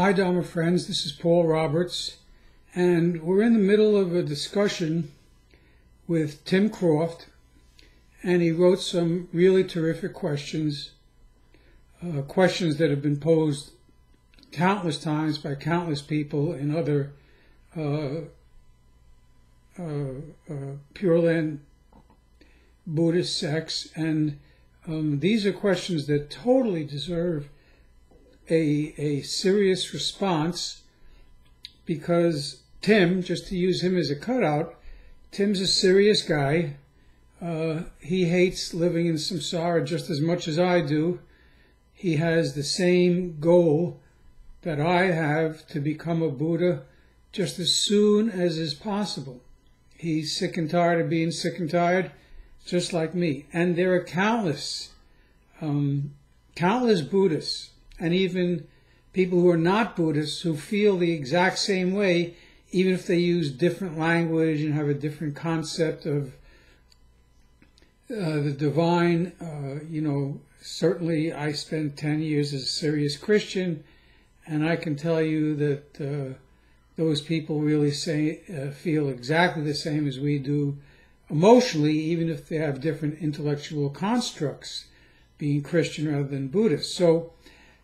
Hi Dharma friends, this is Paul Roberts, and we're in the middle of a discussion with Tim Croft, and he wrote some really terrific questions, questions that have been posed countless times by countless people in other Pure Land Buddhist sects, and these are questions that totally deserve a serious response, because Tim, just to use him as a cutout, Tim's a serious guy. He hates living in samsara just as much as I do. He has the same goal that I have, to become a Buddha just as soon as is possible. He's sick and tired of being sick and tired, just like me. And there are countless Buddhists, and even people who are not Buddhists, who feel the exact same way, even if they use different language and have a different concept of the divine. Certainly I spent 10 years as a serious Christian, and I can tell you that those people really feel exactly the same as we do emotionally, even if they have different intellectual constructs, being Christian rather than Buddhist. So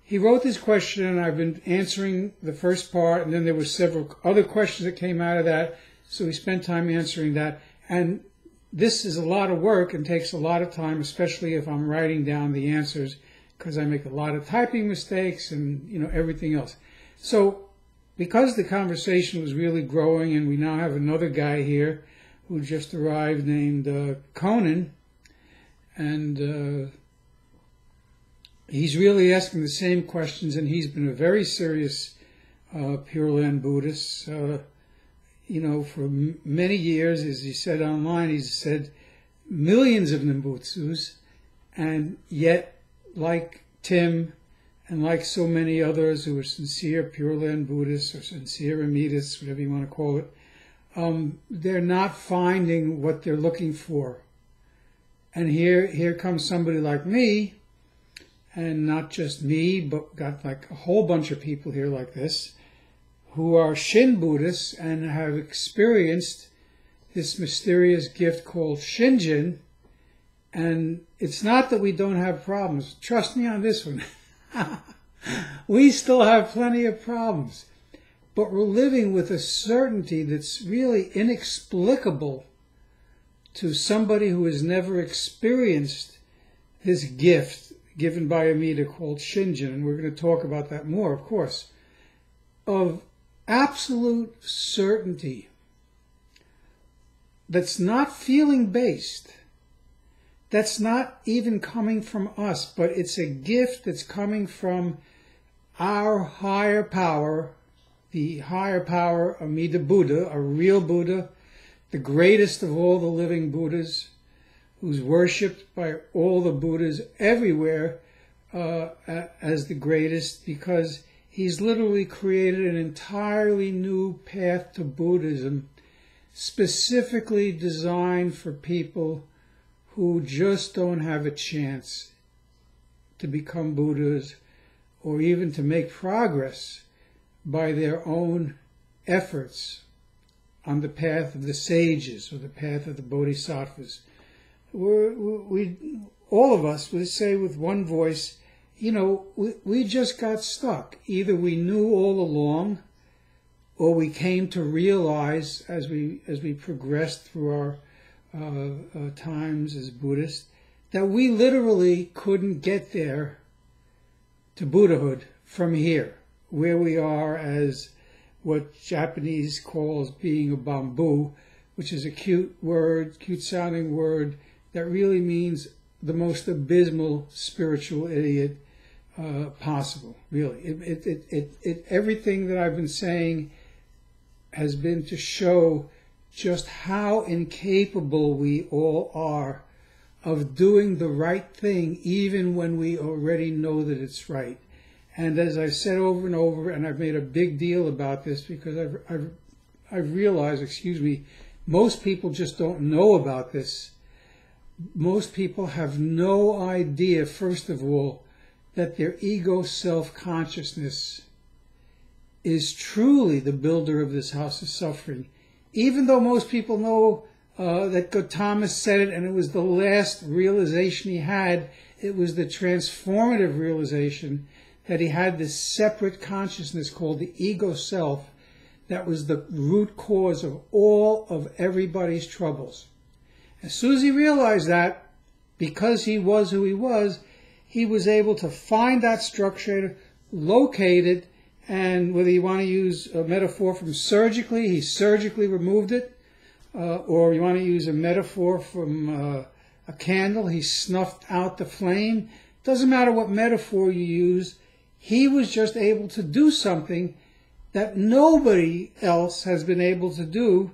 he wrote this question, and I've been answering the first part, and then there were several other questions that came out of that, so we spent time answering that. And this is a lot of work and takes a lot of time, especially if I'm writing down the answers, because I make a lot of typing mistakes and everything else. So because the conversation was really growing, and we now have another guy here who just arrived named Conan, and he's really asking the same questions, and he's been a very serious Pure Land Buddhist. For many years, as he said online, he's said millions of Nimbutsus, and yet, like Tim, and like so many others who are sincere Pure Land Buddhists, or sincere Amitists, whatever you want to call it, they're not finding what they're looking for. And here comes somebody like me, and not just me, but got like a whole bunch of people here like this, who are Shin Buddhists and have experienced this mysterious gift called Shinjin. And it's not that we don't have problems. Trust me on this one. We still have plenty of problems. But we're living with a certainty that's really inexplicable to somebody who has never experienced this gift given by Amida called Shinjin, and we're going to talk about that more, of course, of absolute certainty that's not feeling-based, that's not even coming from us, but it's a gift that's coming from our higher power, the higher power, Amida Buddha, a real Buddha, the greatest of all the living Buddhas, who's worshipped by all the Buddhas everywhere as the greatest, because he's literally created an entirely new path to Buddhism, specifically designed for people who just don't have a chance to become Buddhas, or even to make progress by their own efforts on the path of the sages, or the path of the bodhisattvas. All of us would say with one voice, we just got stuck. Either we knew all along, or we came to realize as we progressed through our times as Buddhists, that we literally couldn't get there to Buddhahood from here, where we are as what Japanese calls being a bamboo, which is a cute sounding word, that really means the most abysmal spiritual idiot possible, really. Everything that I've been saying has been to show just how incapable we all are of doing the right thing, even when we already know that it's right. And as I've said over and over, and I've made a big deal about this, because I've realized, most people just don't know about this. Most people have no idea, first of all, that their ego self-consciousness is truly the builder of this house of suffering. Even though most people know that Gautama said it and it was the last realization he had, it was the transformative realization that he had this separate consciousness called the ego self that was the root cause of all of everybody's troubles. As soon as he realized that, because he was who he was able to find that structure, locate it, and whether you want to use a metaphor from surgically, he surgically removed it, or you want to use a metaphor from a candle, he snuffed out the flame. Doesn't matter what metaphor you use, he was just able to do something that nobody else has been able to do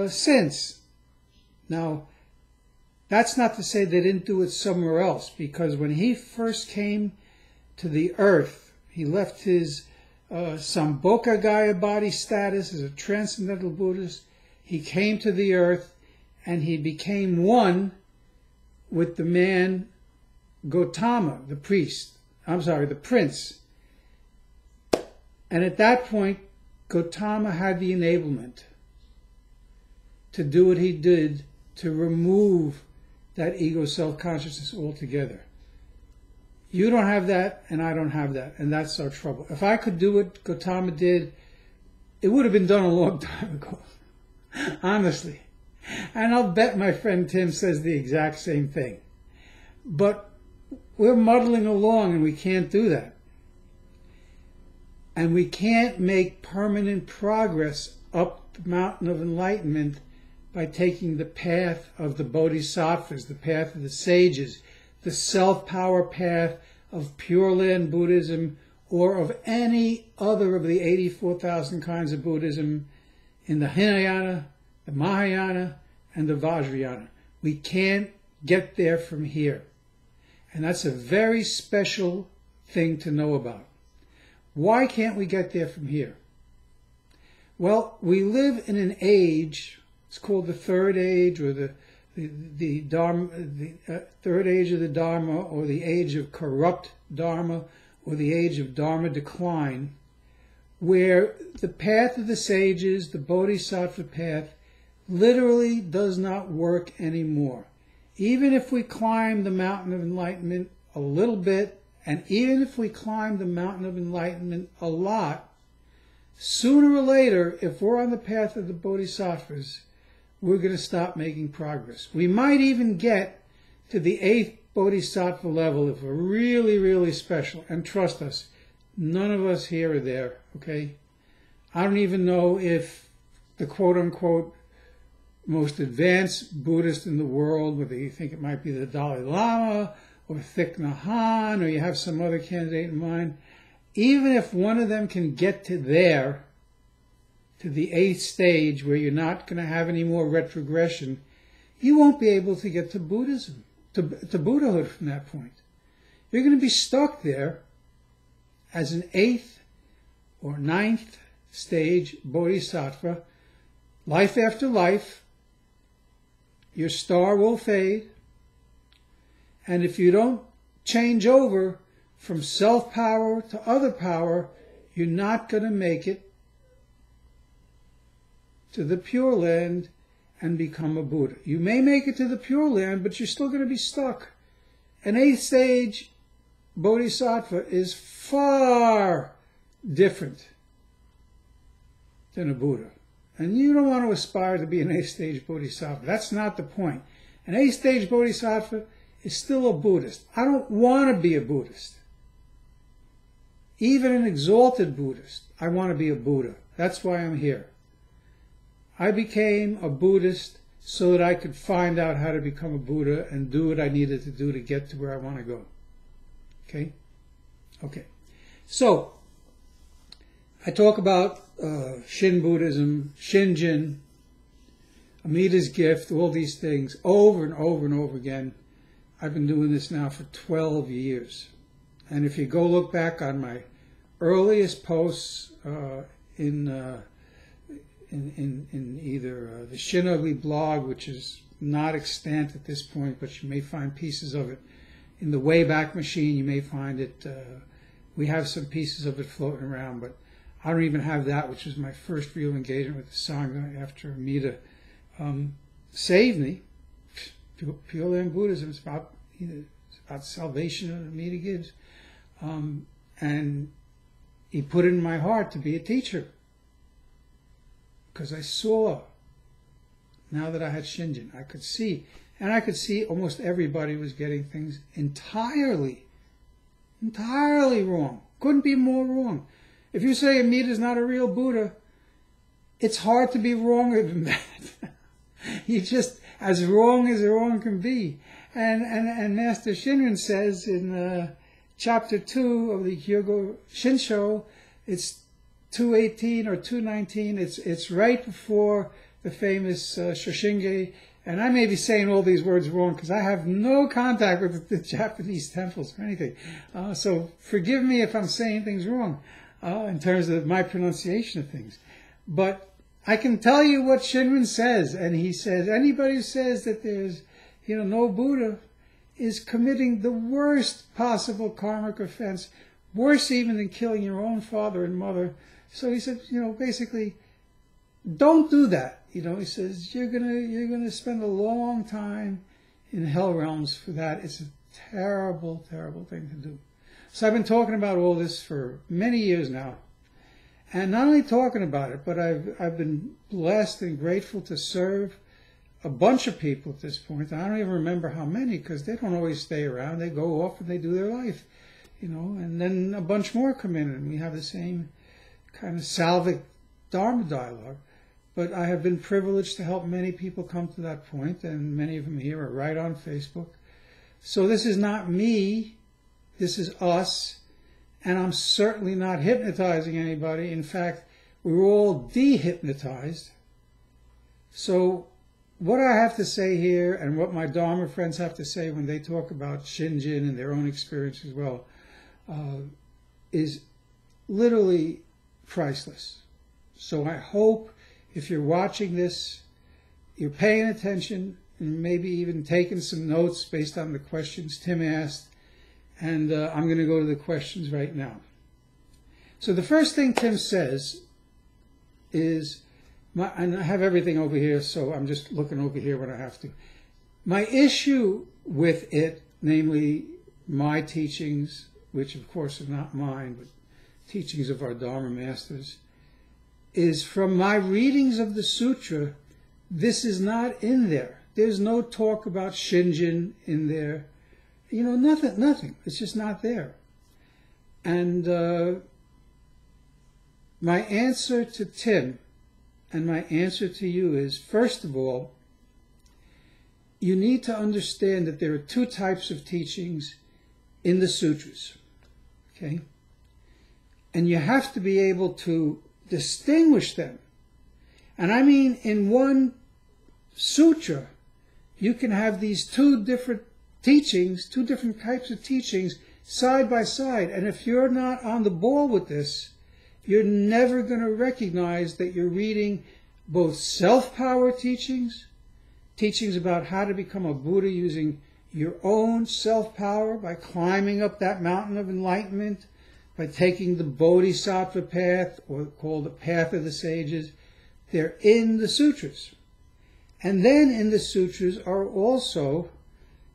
since. Now, that's not to say they didn't do it somewhere else, because when he first came to the earth, he left his Sambhogakaya body status as a transcendental Buddhist. He came to the earth and he became one with the man Gautama, the prince. And at that point, Gautama had the enablement to do what he did to remove that ego self-consciousness altogether. You don't have that, and I don't have that, and that's our trouble. If I could do what Gautama did, it would have been done a long time ago, honestly. And I'll bet my friend Tim says the exact same thing. But we're muddling along, and we can't do that. And we can't make permanent progress up the mountain of enlightenment by taking the path of the bodhisattvas, the path of the sages, the self-power path of Pure Land Buddhism, or of any other of the 84,000 kinds of Buddhism in the Hinayana, the Mahayana, and the Vajrayana. We can't get there from here. And that's a very special thing to know about. Why can't we get there from here? Well, we live in an age, it's called the third age, or the Dharma, third age of the Dharma, or the age of corrupt Dharma, or the age of Dharma decline, where the path of the sages, the bodhisattva path, literally does not work anymore. Even if we climb the mountain of enlightenment a little bit, and even if we climb the mountain of enlightenment a lot, sooner or later, if we're on the path of the bodhisattvas, we're going to stop making progress. We might even get to the 8th bodhisattva level if we're really, really special. And trust us, none of us here are there, okay? I don't even know if the quote-unquote most advanced Buddhist in the world, whether you think it might be the Dalai Lama or Thich Nhat Hanh, or you have some other candidate in mind, even if one of them can get to there, to the 8th stage where you're not going to have any more retrogression, you won't be able to get to Buddhism, to Buddhahood from that point. You're going to be stuck there as an 8th or 9th stage bodhisattva, life after life. Your star will fade. And if you don't change over from self-power to other power, you're not going to make it to the Pure Land and become a Buddha. You may make it to the Pure Land, but you're still going to be stuck. An 8th stage bodhisattva is far different than a Buddha. And you don't want to aspire to be an 8th stage bodhisattva. That's not the point. An 8th stage bodhisattva is still a Buddhist. I don't want to be a Buddhist. Even an exalted Buddhist, I want to be a Buddha. That's why I'm here. I became a Buddhist so that I could find out how to become a Buddha and do what I needed to do to get to where I want to go. Okay? Okay. So, I talk about Shin Buddhism, Shinjin, Amita's gift, all these things over and over and over again. I've been doing this now for 12 years. And if you go look back on my earliest posts in either the Shin Ugly blog, which is not extant at this point, but you may find pieces of it. In the Wayback Machine, you may find it. We have some pieces of it floating around, but I don't even have that, which was my first real engagement with the Sangha after Amita saved me. Pure Land Buddhism is about, it's about salvation that Amita gives. And he put it in my heart to be a teacher. Because I saw, now that I had Shinjin, I could see. And I could see almost everybody was getting things entirely wrong. Couldn't be more wrong. If you say Amita is not a real Buddha, it's hard to be wronger than that. You just as wrong can be. And Master Shinrin says in chapter 2 of the Kyogo Shinsho, it's 218 or 219. It's right before the famous Shoshinge. And I may be saying all these words wrong because I have no contact with the Japanese temples or anything. So forgive me if I'm saying things wrong in terms of my pronunciation of things. But I can tell you what Shinrin says. And he says, anybody who says that there's no Buddha is committing the worst possible karmic offense, worse even than killing your own father and mother. So he said, basically, don't do that. He says, you're gonna spend a long time in hell realms for that. It's a terrible, terrible thing to do. So I've been talking about all this for many years now. And not only talking about it, but I've been blessed and grateful to serve a bunch of people at this point. I don't even remember how many, because they don't always stay around. They go off and they do their life, and then a bunch more come in and we have the same kind of salvic Dharma dialogue. But I have been privileged to help many people come to that point, and many of them here are right on Facebook. So this is not me, this is us, and I'm certainly not hypnotizing anybody. In fact, we're all dehypnotized. So what I have to say here, and what my Dharma friends have to say when they talk about Shinjin and their own experience as well, is literally priceless. So I hope if you're watching this, you're paying attention and maybe even taking some notes based on the questions Tim asked. And I'm going to go to the questions right now. So the first thing Tim says is, and I have everything over here, so I'm just looking over here when I have to. My issue with it, namely my teachings, which of course are not mine, but teachings of our Dharma masters, is from my readings of the sutra, this is not in there. There's no talk about Shinjin in there. Nothing. It's just not there. And my answer to Tim and my answer to you is, first of all, you need to understand that there are two types of teachings in the sutras. Okay? And you have to be able to distinguish them. And I mean, in one sutra, you can have these two different teachings, two different types of teachings, side by side. And if you're not on the ball with this, you're never going to recognize that you're reading both self-power teachings, teachings about how to become a Buddha using your own self-power by climbing up that mountain of enlightenment, by taking the Bodhisattva path, or called the path of the sages. They're in the sutras. And then in the sutras are also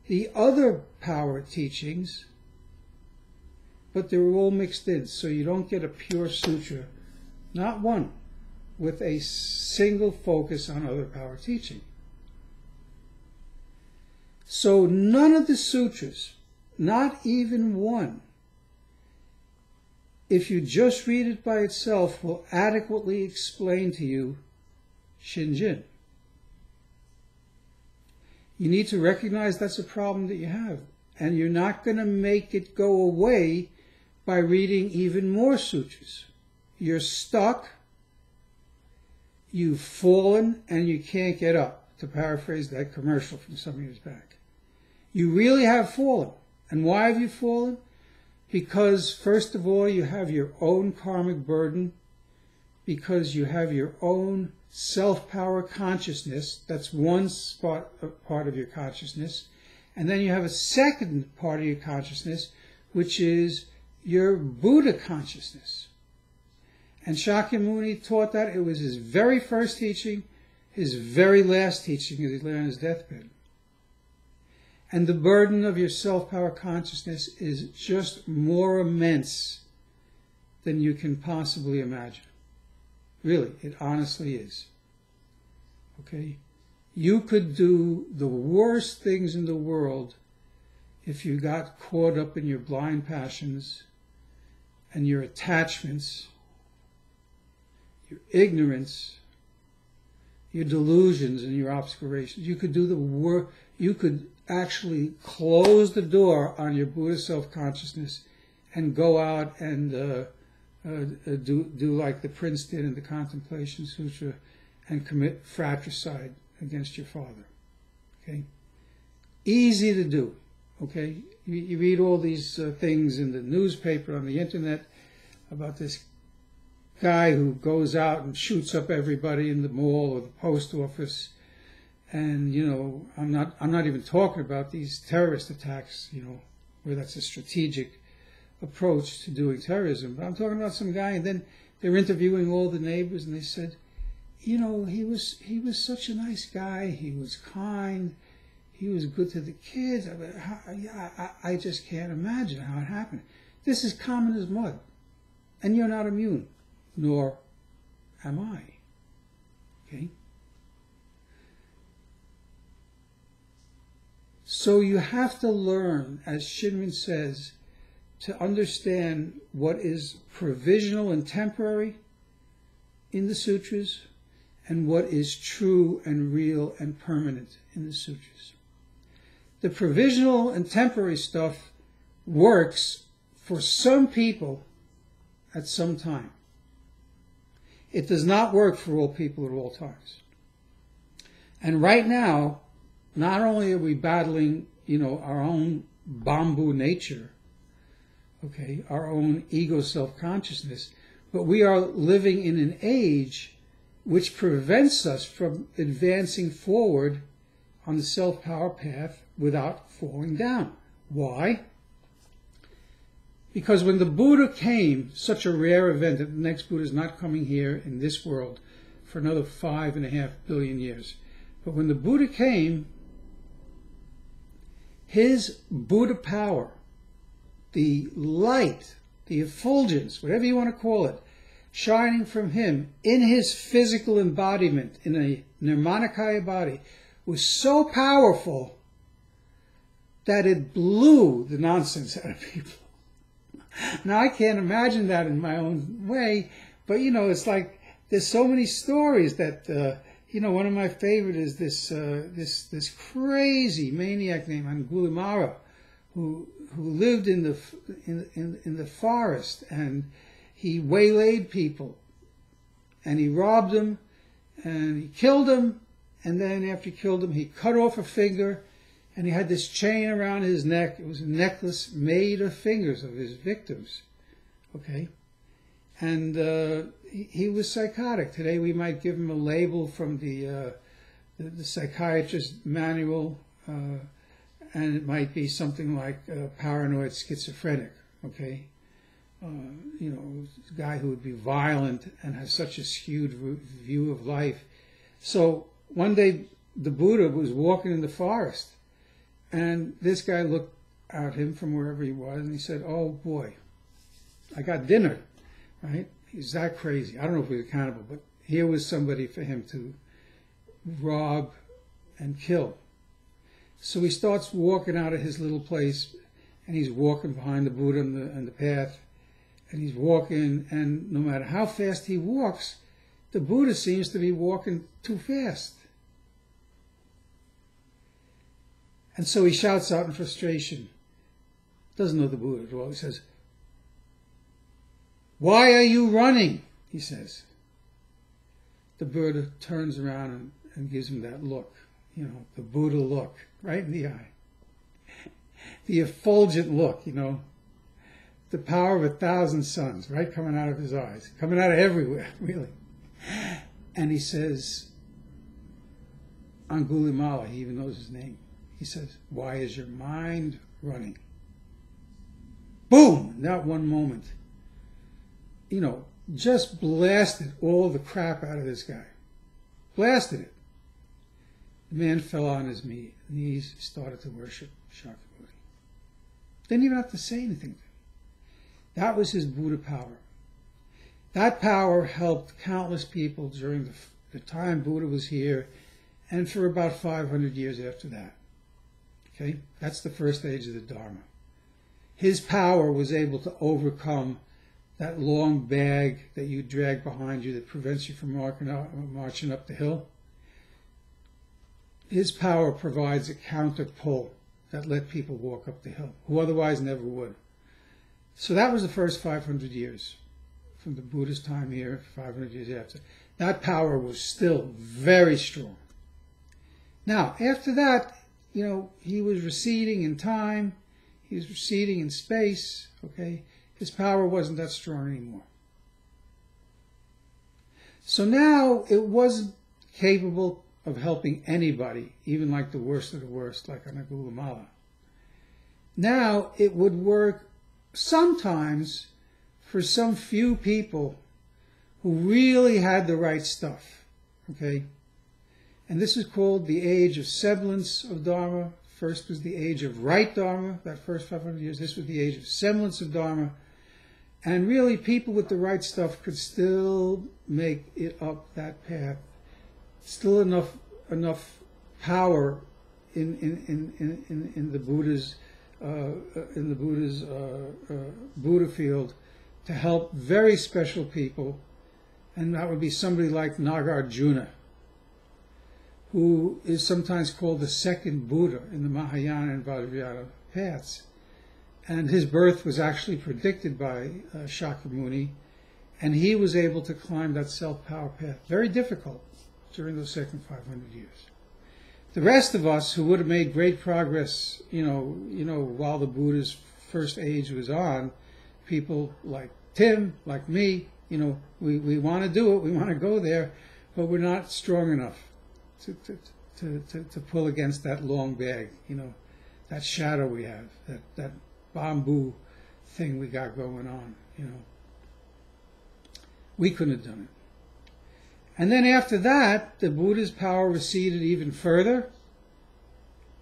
the other power teachings, but they're all mixed in, so you don't get a pure sutra, not one, with a single focus on other power teaching. So none of the sutras, not even one, if you just read it by itself, will adequately explain to you Shinjin. You need to recognize that's a problem that you have. And you're not going to make it go away by reading even more sutras. You're stuck, you've fallen, and you can't get up, to paraphrase that commercial from some years back. You really have fallen. And why have you fallen? Because, first of all, you have your own karmic burden, because you have your own self-power consciousness. That's one part of your consciousness. And then you have a second part of your consciousness, which is your Buddha consciousness. And Shakyamuni taught that. It was his very first teaching, his very last teaching as he lay on his deathbed. And the burden of your self-power consciousness is just more immense than you can possibly imagine. Really, it honestly is. Okay? You could do the worst things in the world if you got caught up in your blind passions and your attachments, your ignorance, your delusions and your obscurations. You could do the work. You could actually close the door on your Buddhist self-consciousness and go out and do like the prince did in the Contemplation Sutra and commit fratricide against your father. Okay? Easy to do. Okay? You read all these things in the newspaper, on the internet, about this guy who goes out and shoots up everybody in the mall or the post office. And, you know, I'm not even talking about these terrorist attacks, you know, where that's a strategic approach to doing terrorism. But I'm talking about some guy, and then they're interviewing all the neighbors, and they said, you know, he was such a nice guy. He was kind. He was good to the kids. I just can't imagine how it happened. This is common as mud. And you're not immune, nor am I. Okay? So you have to learn, as Shinrin says, to understand what is provisional and temporary in the sutras and what is true and real and permanent in the sutras. The provisional and temporary stuff works for some people at some time. It does not work for all people at all times. And right now, not only are we battling, you know, our own bamboo nature, okay, our own ego self-consciousness, but we are living in an age which prevents us from advancing forward on the self-power path without falling down. Why? Because when the Buddha came, such a rare event that the next Buddha is not coming here in this world for another 5.5 billion years. But when the Buddha came, his Buddha power, the light, the effulgence, whatever you want to call it, shining from him in his physical embodiment, in a Nirmanakaya body, was so powerful that it blew the nonsense out of people. Now, I can't imagine that in my own way, but, you know, it's like there's so many stories that, you know, one of my favorite is this crazy maniac named Angulimala, who lived in the forest, and he waylaid people, and he robbed them, and he killed them, and then after he killed them, he cut off a finger, and he had this chain around his neck. It was a necklace made of fingers of his victims, okay? And he was psychotic. Today we might give him a label from the psychiatrist manual, and it might be something like paranoid schizophrenic, okay? You know, a guy who would be violent and has such a skewed view of life. So one day the Buddha was walking in the forest, and this guy looked at him from wherever he was, and he said, "Oh boy, I got dinner," right? He's that crazy. I don't know if he was accountable, but here was somebody for him to rob and kill. So he starts walking out of his little place, and he's walking behind the Buddha on the path, and he's walking, and no matter how fast he walks, the Buddha seems to be walking too fast. And so he shouts out in frustration. Doesn't know the Buddha at all. He says, "Why are you running?" he says. The Buddha turns around and gives him that look, you know, the Buddha look, right in the eye. The effulgent look, you know, the power of 1,000 suns, right, coming out of his eyes, coming out of everywhere, really. And he says, Angulimala, he even knows his name. He says, "Why is your mind running?" Boom! In that one moment, you know, just blasted all the crap out of this guy. Blasted it. The man fell on his knees, started to worship Shakyamuni. Didn't even have to say anything to him. That was his Buddha power. That power helped countless people during the time Buddha was here, and for about 500 years after that. Okay? That's the first age of the Dharma. His power was able to overcome that long bag that you drag behind you that prevents you from marching up the hill. His power provides a counter pull that let people walk up the hill, who otherwise never would. So that was the first 500 years, from the Buddha's time here, 500 years after. That power was still very strong. Now, after that, he was receding in time, he was receding in space, okay? His power wasn't that strong anymore. So now it wasn't capable of helping anybody, even like the worst of the worst, like Anugulamala. Now it would work sometimes for some few people who really had the right stuff, okay? And this is called the age of semblance of Dharma. First was the age of right Dharma, that first 500 years. This was the age of semblance of Dharma. And really, people with the right stuff could still make it up that path. Still enough power in the Buddha's Buddha field to help very special people, and that would be somebody like Nagarjuna, who is sometimes called the second Buddha in the Mahayana and Vajrayana paths. And his birth was actually predicted by Shakyamuni, and he was able to climb that self-power path. Very difficult during those second 500 years. The rest of us who would have made great progress, while the Buddha's first age was on, people like Tim, like me, we want to do it, we want to go there, but we're not strong enough to pull against that long bag, that shadow we have, that bamboo thing we got going on, We couldn't have done it. And then after that, the Buddha's power receded even further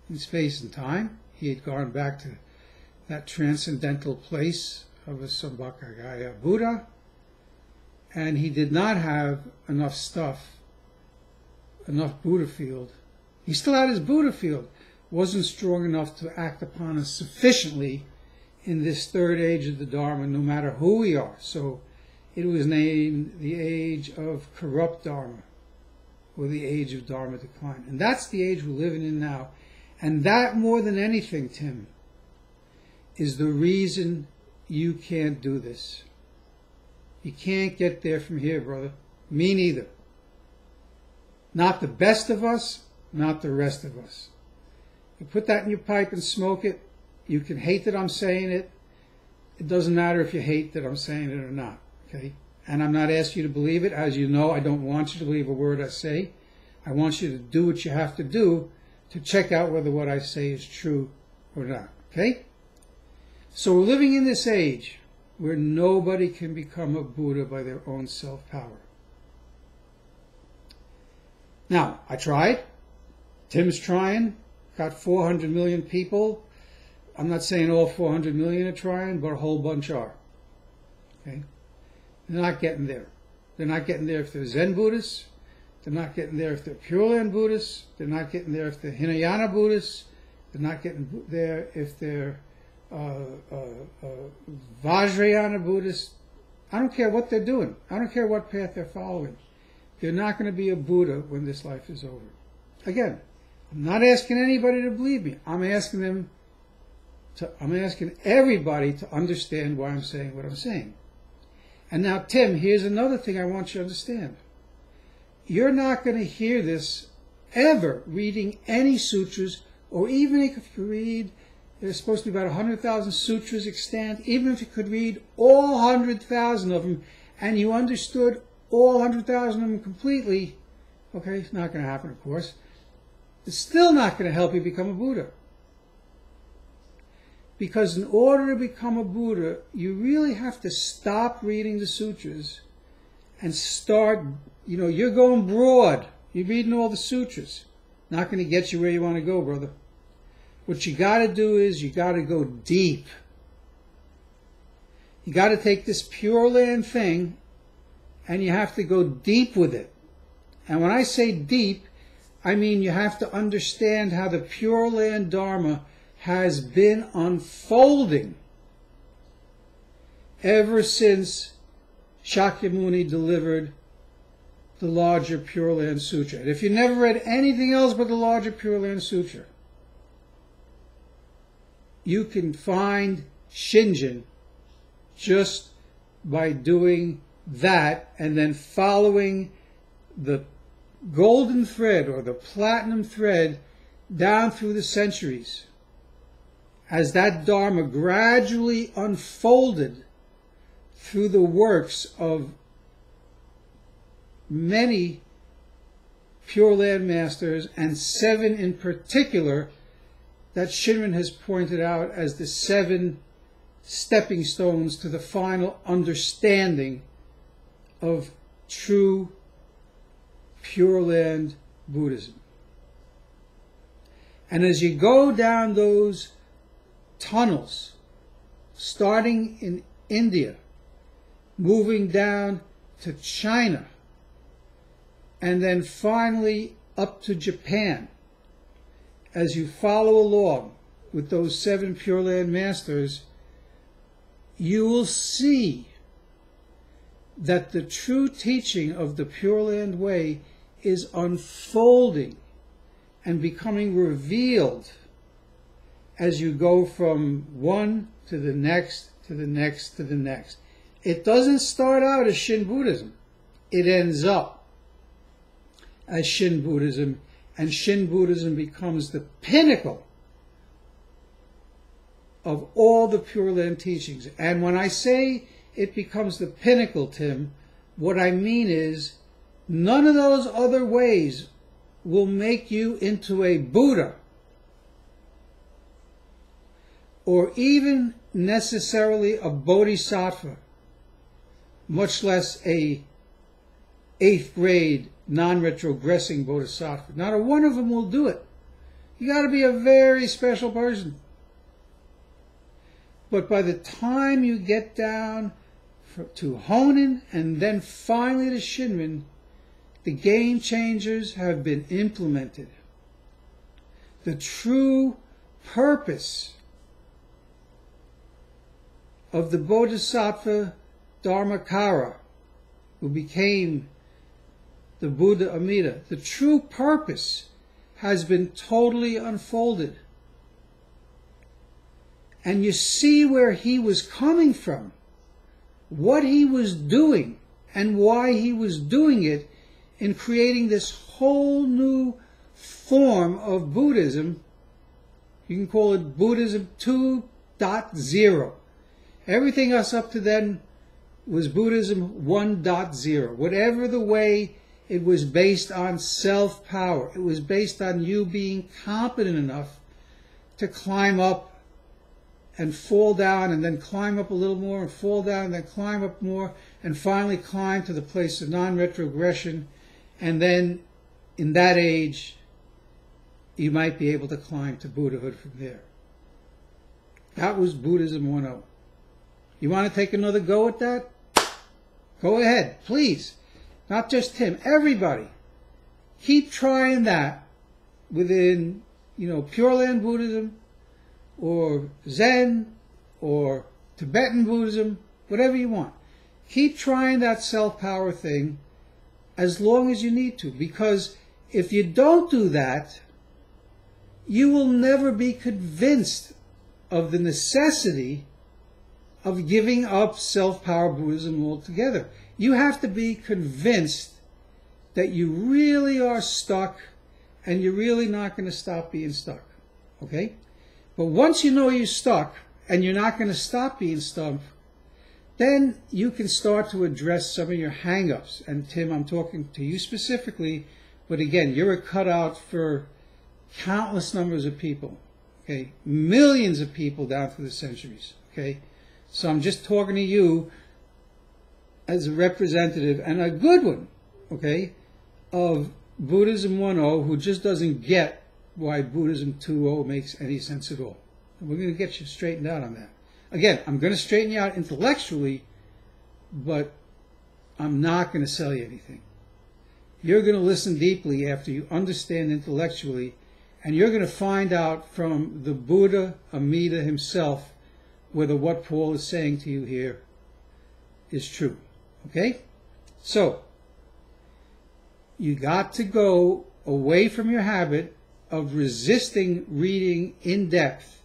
in space and time. He had gone back to that transcendental place of a Sambhogaya Buddha, and he did not have enough stuff, enough Buddha field. He still had his Buddha field, wasn't strong enough to act upon us sufficiently in this third age of the Dharma, no matter who we are. So it was named the age of corrupt Dharma, or the age of Dharma decline. And that's the age we're living in now. And that, more than anything, Tim, is the reason you can't do this. You can't get there from here, brother. Me neither. Not the best of us, not the rest of us. You put that in your pipe and smoke it. You can hate that I'm saying it. It doesn't matter if you hate that I'm saying it or not. Okay? And I'm not asking you to believe it. As you know, I don't want you to believe a word I say. I want you to do what you have to do to check out whether what I say is true or not. Okay? So we're living in this age where nobody can become a Buddha by their own self-power. Now, I tried. Tim's trying. Got 400 million people. I'm not saying all 400 million are trying, but a whole bunch are. Okay? They're not getting there. They're not getting there if they're Zen Buddhists. They're not getting there if they're Pure Land Buddhists. They're not getting there if they're Hinayana Buddhists. They're not getting there if they're Vajrayana Buddhists. I don't care what they're doing. I don't care what path they're following. They're not going to be a Buddha when this life is over. Again, I'm not asking anybody to believe me. I'm asking everybody to understand why I'm saying what I'm saying. And now, Tim, here's another thing I want you to understand. You're not going to hear this ever reading any sutras, or even if you read, there's supposed to be about 100,000 sutras extant, even if you could read all 100,000 of them, and you understood all 100,000 of them completely, okay, it's not going to happen, of course. It's still not going to help you become a Buddha. Because in order to become a Buddha, you really have to stop reading the sutras and start, you're going broad. You're reading all the sutras. Not going to get you where you want to go, brother. What you got to do is you got to go deep. You got to take this Pure Land thing and you have to go deep with it. And when I say deep, I mean you have to understand how the Pure Land Dharma has been unfolding ever since Shakyamuni delivered the larger Pure Land Sutra. And if you never read anything else but the larger Pure Land Sutra, you can find Shinjin just by doing that and then following the golden thread or the platinum thread down through the centuries as that Dharma gradually unfolded through the works of many Pure Land masters, and 7 in particular that Shinran has pointed out as the 7 stepping stones to the final understanding of true Pure Land Buddhism. And as you go down those tunnels, starting in India, moving down to China, and then finally up to Japan, as you follow along with those 7 Pure Land masters, you will see that the true teaching of the Pure Land Way is unfolding and becoming revealed as you go from one to the next, to the next, to the next. It doesn't start out as Shin Buddhism. It ends up as Shin Buddhism, and Shin Buddhism becomes the pinnacle of all the Pure Land teachings. And when I say it becomes the pinnacle, Tim, what I mean is none of those other ways will make you into a Buddha or even necessarily a Bodhisattva, much less a 8th grade non-retrogressing Bodhisattva. Not a one of them will do it. You got to be a very special person. But by the time you get down to Honen and then finally to Shinran, the game changers have been implemented. The true purpose of the Bodhisattva Dharmakara, who became the Buddha Amida, the true purpose has been totally unfolded. And you see where he was coming from, what he was doing, and why he was doing it in creating this whole new form of Buddhism. You can call it Buddhism 2.0. Everything else up to then was Buddhism 1.0. Whatever the way, it was based on self-power. It was based on you being competent enough to climb up and fall down, and then climb up a little more, and fall down, and then climb up more, and finally climb to the place of non-retrogression. And then, in that age, you might be able to climb to Buddhahood from there. That was Buddhism 1.0. You want to take another go at that? Go ahead, please. Not just him, everybody. Keep trying that within, Pure Land Buddhism, or Zen, or Tibetan Buddhism, whatever you want. Keep trying that self-power thing as long as you need to, because if you don't do that, you will never be convinced of the necessity of giving up self-power Buddhism altogether. You have to be convinced that you really are stuck and you're really not going to stop being stuck. Okay? But once you know you're stuck and you're not going to stop being stuck, then you can start to address some of your hang-ups. And Tim, I'm talking to you specifically, but again, you're a cutout for countless numbers of people. Okay? Millions of people down through the centuries. Okay? So I'm just talking to you as a representative, and a good one, okay, of Buddhism 1.0 who just doesn't get why Buddhism 2.0 makes any sense at all. And we're going to get you straightened out on that. Again, I'm going to straighten you out intellectually, but I'm not going to sell you anything. You're going to listen deeply after you understand intellectually, and you're going to find out from the Buddha Amida himself whether what Paul is saying to you here is true. Okay? So, you got to go away from your habit of resisting reading in depth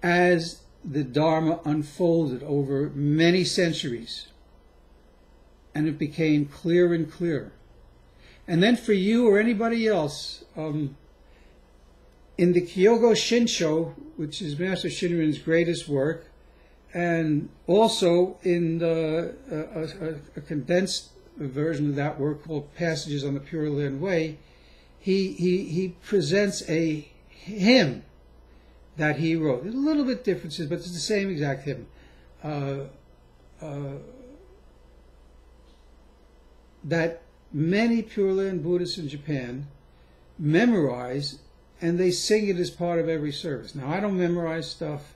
as the Dharma unfolded over many centuries. And it became clearer and clearer. And then for you or anybody else, in the Kyogo Shinsho, which is Master Shinrin's greatest work, and also in a condensed version of that work called Passages on the Pure Land Way, he presents a hymn that he wrote. There's a little bit differences, but it's the same exact hymn. That many Pure Land Buddhists in Japan memorize, and they sing it as part of every service. Now, I don't memorize stuff,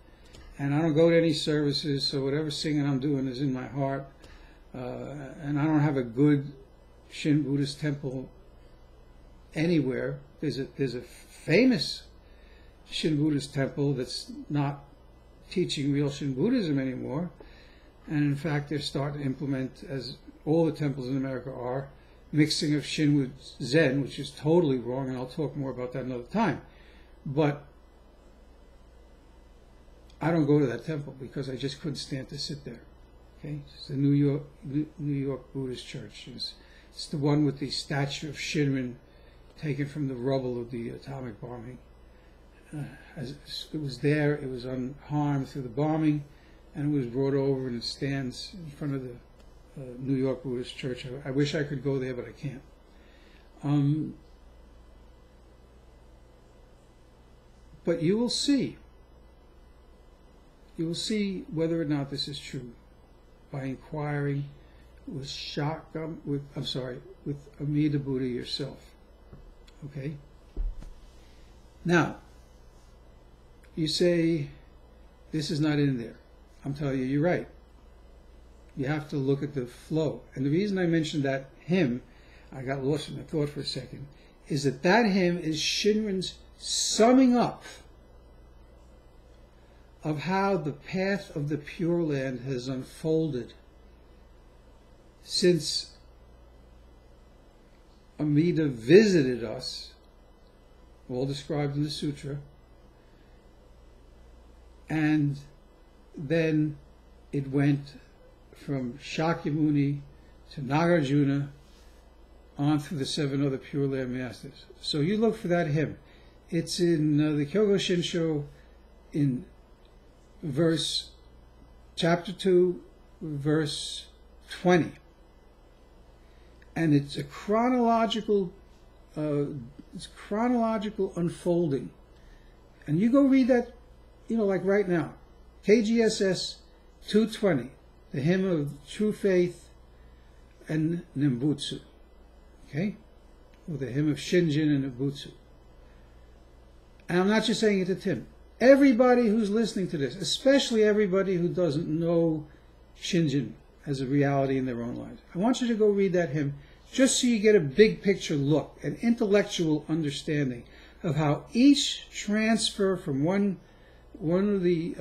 and I don't go to any services, so whatever singing I'm doing is in my heart. And I don't have a good Shin Buddhist temple anywhere. There's a famous Shin Buddhist temple that's not teaching real Shin Buddhism anymore. And in fact, they're starting to implement, as all the temples in America are, mixing of Shin with Zen, which is totally wrong, and I'll talk more about that another time. But I don't go to that temple because I just couldn't stand to sit there. Okay, it's the New York Buddhist Church. It's the one with the statue of Shinrin taken from the rubble of the atomic bombing. As it was there, it was unharmed through the bombing, and it was brought over, and it stands in front of the New York Buddhist Church. I wish I could go there, but I can't. But you will see whether or not this is true by inquiring with with Amida Buddha yourself. Okay? Now, you say, this is not in there. I'm telling you, you're right. You have to look at the flow. And the reason I mentioned that hymn, I got lost in my thought for a second, is that hymn is Shinrin's summing up of how the path of the Pure Land has unfolded since Amida visited us, all described in the sutra, and then it went from Shakyamuni to Nagarjuna on through the 7 other Pure Land Masters. So you look for that hymn. It's in the Kyogo Shinsho in chapter 2, verse 20. And it's a chronological unfolding. And you go read that, like right now. KGSS 220, the hymn of true faith and Nembutsu. Okay? Or the hymn of Shinjin and Nembutsu. And I'm not just saying it to Tim. Everybody who's listening to this, especially everybody who doesn't know Shinjin as a reality in their own lives, I want you to go read that hymn just so you get a big picture look, an intellectual understanding of how each transfer from one of the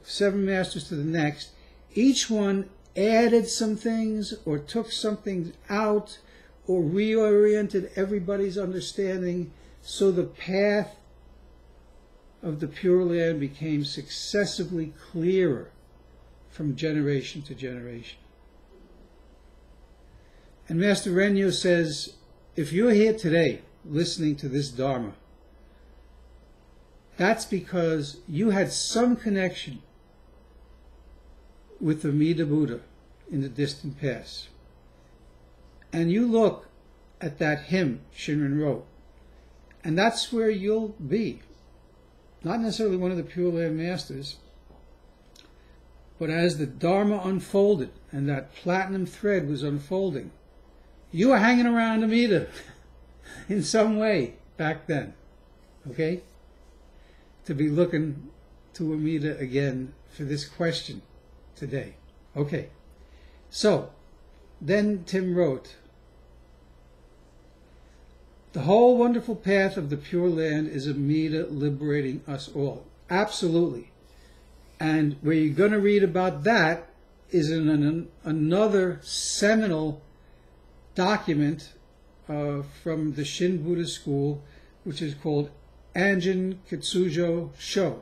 7 masters to the next, each one added some things or took something out or reoriented everybody's understanding so the path of the Pure Land became successively clearer from generation to generation. And Master Renyo says, if you're here today listening to this Dharma, that's because you had some connection with Amida Buddha in the distant past. And you look at that hymn Shinrin wrote, and that's where you'll be. Not necessarily one of the Pure Land Masters, But as the Dharma unfolded and that platinum thread was unfolding, you were hanging around Amida in some way back then, okay? To be looking to Amida again for this question today. Okay, so then Tim wrote, the whole wonderful path of the Pure Land is Amida liberating us all. Absolutely. And where you're going to read about that is in another seminal document from the Shin Buddhist school, which is called Anjin Kitsujo Sho,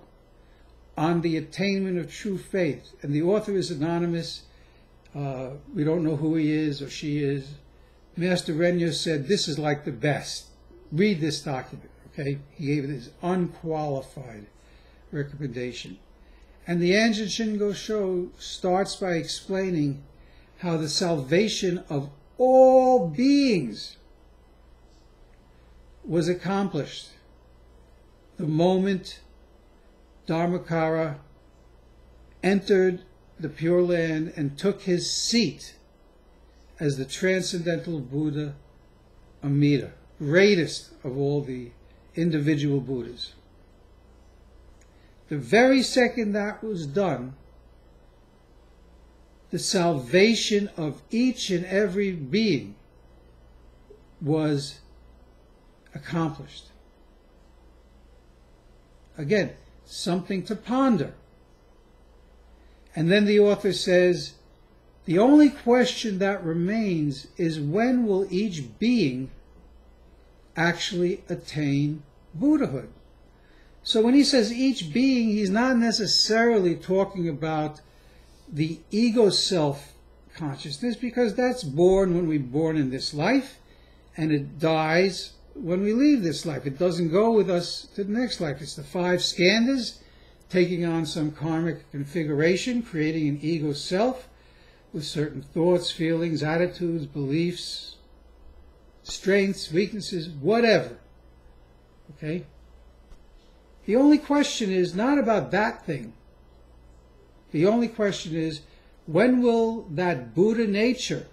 on the attainment of true faith. And the author is anonymous. We don't know who he is or she is. Master Renya said, this is like the best. Read this document, okay? He gave it his unqualified recommendation. And the Anjin Shingo Sho starts by explaining how the salvation of all beings was accomplished the moment Dharmakara entered the Pure Land and took his seat as the transcendental Buddha Amida, greatest of all the individual Buddhas. The very second that was done, the salvation of each and every being was accomplished. Again, something to ponder. And then the author says, the only question that remains is when will each being actually attain Buddhahood? So when he says each being, he's not necessarily talking about the ego self consciousness, because that's born when we're born in this life, and it dies when we leave this life. It doesn't go with us to the next life. It's the 5 skandhas taking on some karmic configuration, creating an ego self with certain thoughts, feelings, attitudes, beliefs, strengths, weaknesses, whatever. Okay? The only question is not about that thing. The only question is, when will that Buddha nature,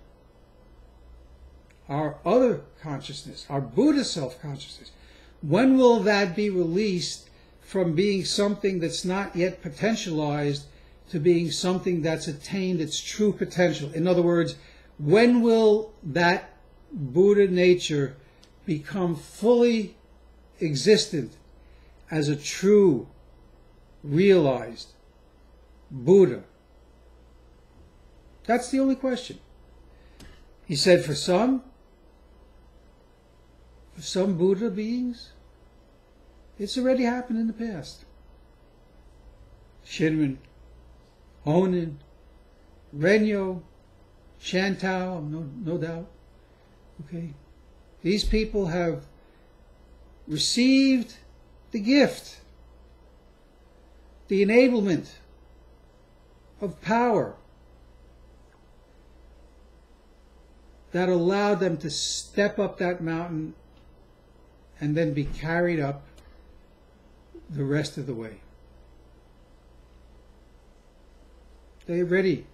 our other consciousness, our Buddha self-consciousness, when will that be released from being something that's not yet potentialized to being something that's attained its true potential? In other words, when will that Buddha nature become fully existent as a true, realized Buddha? That's the only question. He said for some Buddha beings, it's already happened in the past. Shinran, Honen, Renyo, Shantao, no doubt. Okay, these people have received the gift, the enablement of power that allowed them to step up that mountain and then be carried up the rest of the way. They already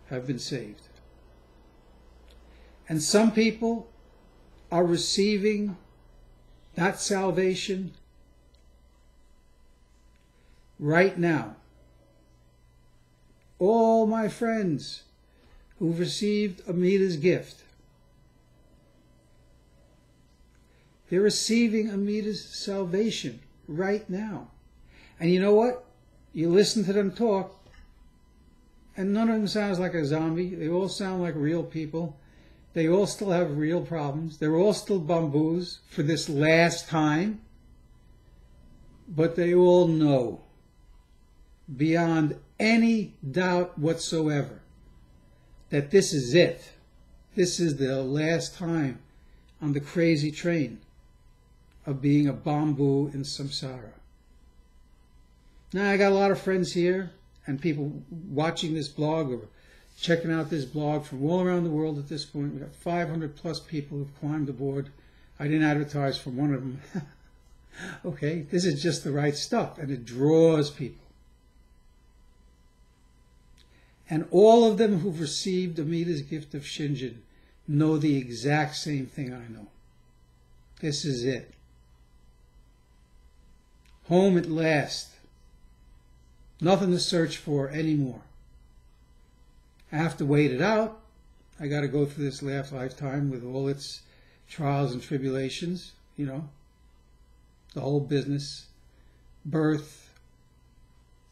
have been saved. And some people are receiving that salvation right now. All my friends who've received Amida's gift, they're receiving Amida's salvation right now. And you know what? You listen to them talk, and none of them sounds like a zombie. They all sound like real people. They all still have real problems. They're all still bamboos for this last time. But they all know, beyond any doubt whatsoever, that this is it. This is the last time on the crazy train of being a bamboo in samsara. Now, I got a lot of friends here and people watching this blog or checking out this blog from all around the world at this point. We've got 500 plus people who've climbed aboard. I didn't advertise for one of them. Okay, this is just the right stuff, and it draws people. And all of them who've received Amita's gift of Shinjin know the exact same thing I know. This is it. Home at last. Nothing to search for anymore. I have to wait it out. I got to go through this last lifetime with all its trials and tribulations, you know, the whole business, birth,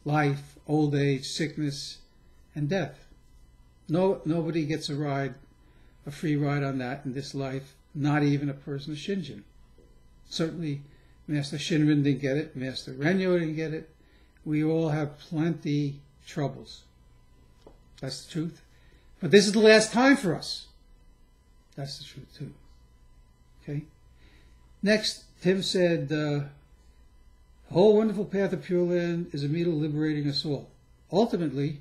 life, old age, sickness, and death. Nobody gets a free ride on that in this life, not even a person of Shinjin. Certainly, Master Shinrin didn't get it, Master Renyo didn't get it. We all have plenty troubles. That's the truth. But this is the last time for us. That's the truth, too. Okay? Next, Tim said, the whole wonderful path of Pure Land is Amita liberating us all. Ultimately,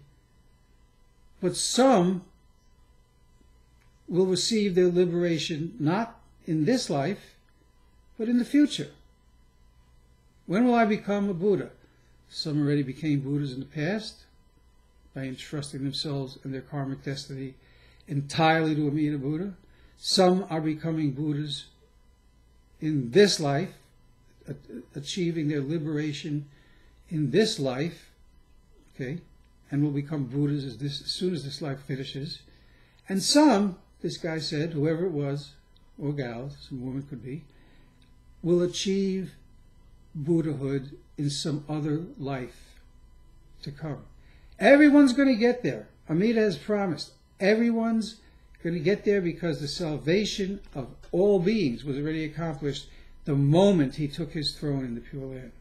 but some will receive their liberation not in this life, but in the future. When will I become a Buddha? Some already became Buddhas in the past by entrusting themselves and their karmic destiny entirely to Amita Buddha. Some are becoming Buddhas in this life, achieving their liberation in this life, okay, and will become Buddhas as soon as this life finishes. And some, this guy said, whoever it was, or gal, some woman could be, will achieve Buddhahood in some other life to come. Everyone's going to get there. Amita has promised. Everyone's going to get there because the salvation of all beings was already accomplished the moment he took his throne in the Pure Land.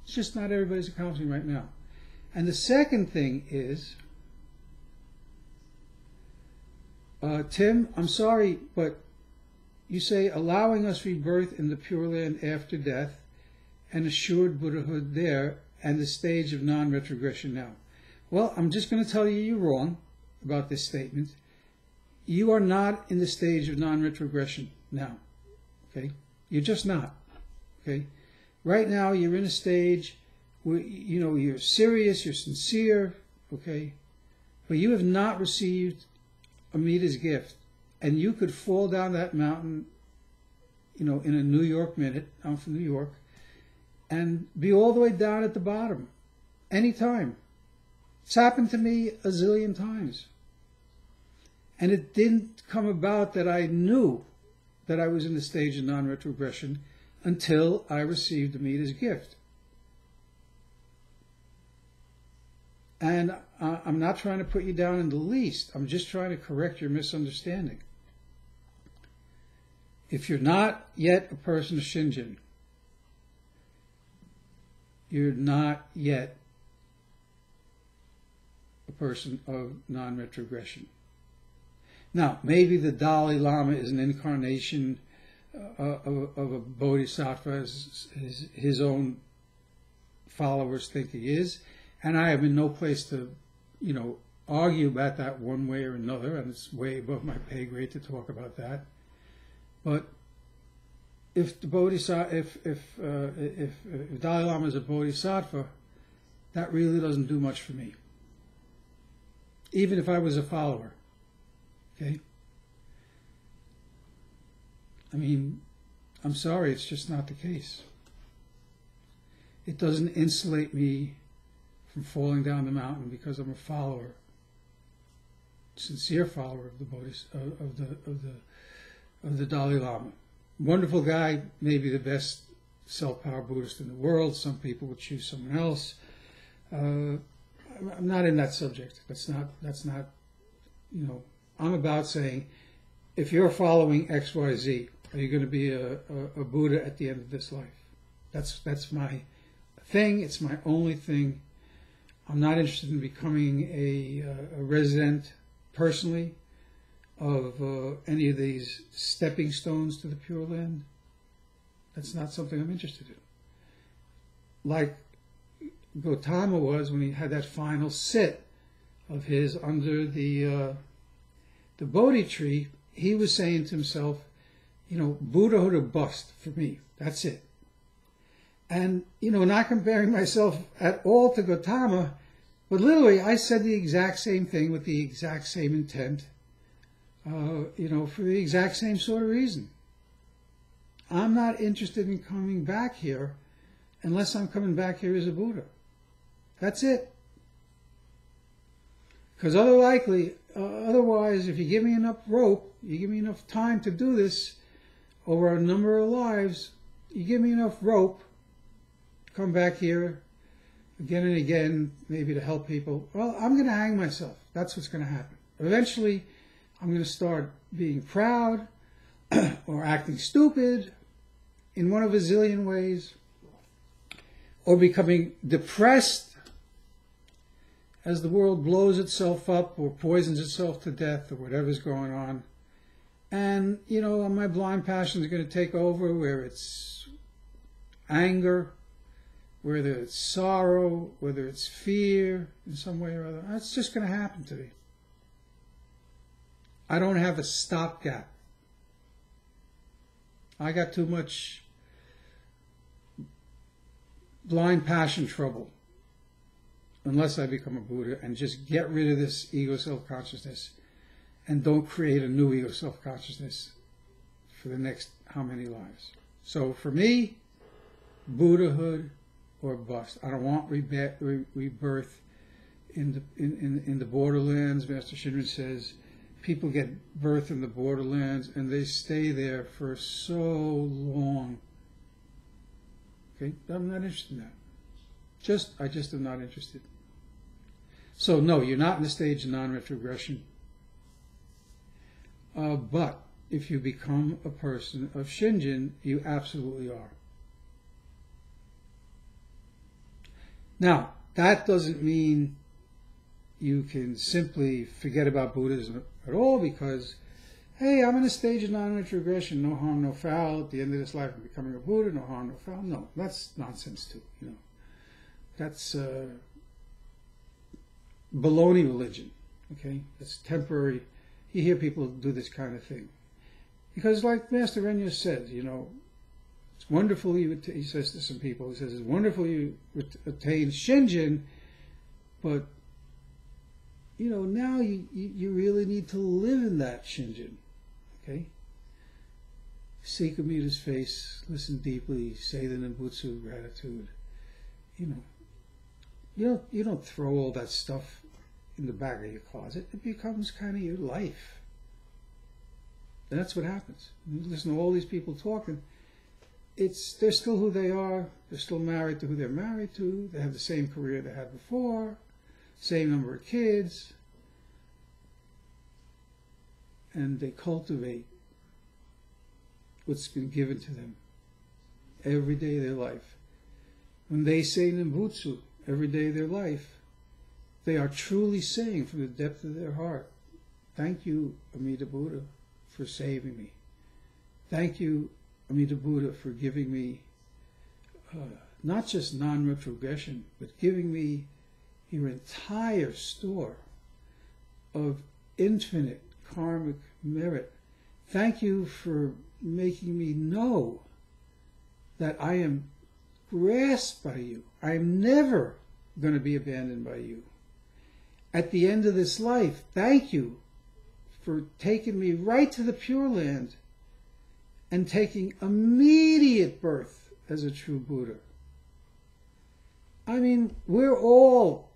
It's just not everybody's accomplishing right now. And the second thing is, Tim, I'm sorry, but you say allowing us rebirth in the Pure Land after death and assured Buddhahood there and the stage of non-retrogression now. Well, I'm just going to tell you you're wrong about this statement. You are not in the stage of non-retrogression now. Okay? You're just not. Okay? Right now you're in a stage where, you know, you're serious, you're sincere, okay? But you have not received Amita's gift. And you could fall down that mountain, you know, in a New York minute. I'm from New York. And be all the way down at the bottom. Anytime. It's happened to me a zillion times. And it didn't come about that I knew that I was in the stage of non-retrogression until I received Amita's gift. And I'm not trying to put you down in the least. I'm just trying to correct your misunderstanding. If you're not yet a person of Shinjin, you're not yet a person of non-retrogression. Now, maybe the Dalai Lama is an incarnation of a bodhisattva, as his own followers think he is, and I am in no place to, you know, argue about that one way or another, and it's way above my pay grade to talk about that. But if the bodhisattva, if Dalai Lama is a bodhisattva, that really doesn't do much for me. Even if I was a follower, okay? I mean, I'm sorry, it's just not the case. It doesn't insulate me from falling down the mountain because I'm a follower, sincere follower of the Dalai Lama. Wonderful guy, maybe the best self-power Buddhist in the world. Some people would choose someone else. I'm not in that subject. That's not, you know, I'm about saying, if you're following XYZ, are you going to be a Buddha at the end of this life? That's my thing. It's my only thing. I'm not interested in becoming a resident personally of any of these stepping stones to the Pure Land. That's not something I'm interested in. Like Gautama was when he had that final sit of his under the Bodhi tree, he was saying to himself, you know, Buddhahood or bust for me. That's it. And, you know, not comparing myself at all to Gautama, But literally, I said the exact same thing with the exact same intent, for the exact same sort of reason. I'm not interested in coming back here unless I'm coming back here as a Buddha. That's it. Because otherwise, if you give me enough rope, you give me enough time to do this over a number of lives, you give me enough rope, come back here again and again, maybe to help people, well, I'm going to hang myself. That's what's going to happen. Eventually, I'm going to start being proud or acting stupid in one of a zillion ways, or becoming depressed as the world blows itself up or poisons itself to death or whatever's going on. And, my blind passion is going to take over, where it's anger, whether it's sorrow, whether it's fear in some way or other. That's just going to happen to me. I don't have a stopgap. I got too much blind passion trouble unless I become a Buddha and just get rid of this ego self-consciousness and don't create a new ego self-consciousness for the next how many lives. So for me, Buddhahood or bust. I don't want rebirth in the borderlands. Master Shinran says people get birth in the borderlands and they stay there for so long. Okay, I'm not interested in that. I just am not interested. So no, you're not in the stage of non-retrogression. But if you become a person of Shinjin, you absolutely are. Now, that doesn't mean you can simply forget about Buddhism at all because, hey, I'm in a stage of non-retrogression, no harm, no foul. At the end of this life, I'm becoming a Buddha, no harm, no foul. No, that's nonsense too. That's baloney religion. Okay, it's temporary. You hear people do this kind of thing because, like Master Renya says, it's wonderful he says to some people, he says, it's wonderful you attain Shinjin, but, now you really need to live in that Shinjin, okay? Seek Amita's face, listen deeply, say the Nembutsu gratitude. You don't throw all that stuff in the back of your closet. It becomes kind of your life. And that's what happens. You listen to all these people talking, they're still who they are. They're still married to who they're married to. They have the same career they had before, same number of kids, and they cultivate what's been given to them every day of their life. When they say Nembutsu every day of their life, they are truly saying from the depth of their heart, thank you, Amida Buddha, for saving me. Thank you, Amida Buddha, for giving me not just non-retrogression, but giving me your entire store of infinite karmic merit. Thank you for making me know that I am grasped by you. I am never going to be abandoned by you. At the end of this life, thank you for taking me right to the Pure Land and taking immediate birth as a true Buddha. I mean, we're all,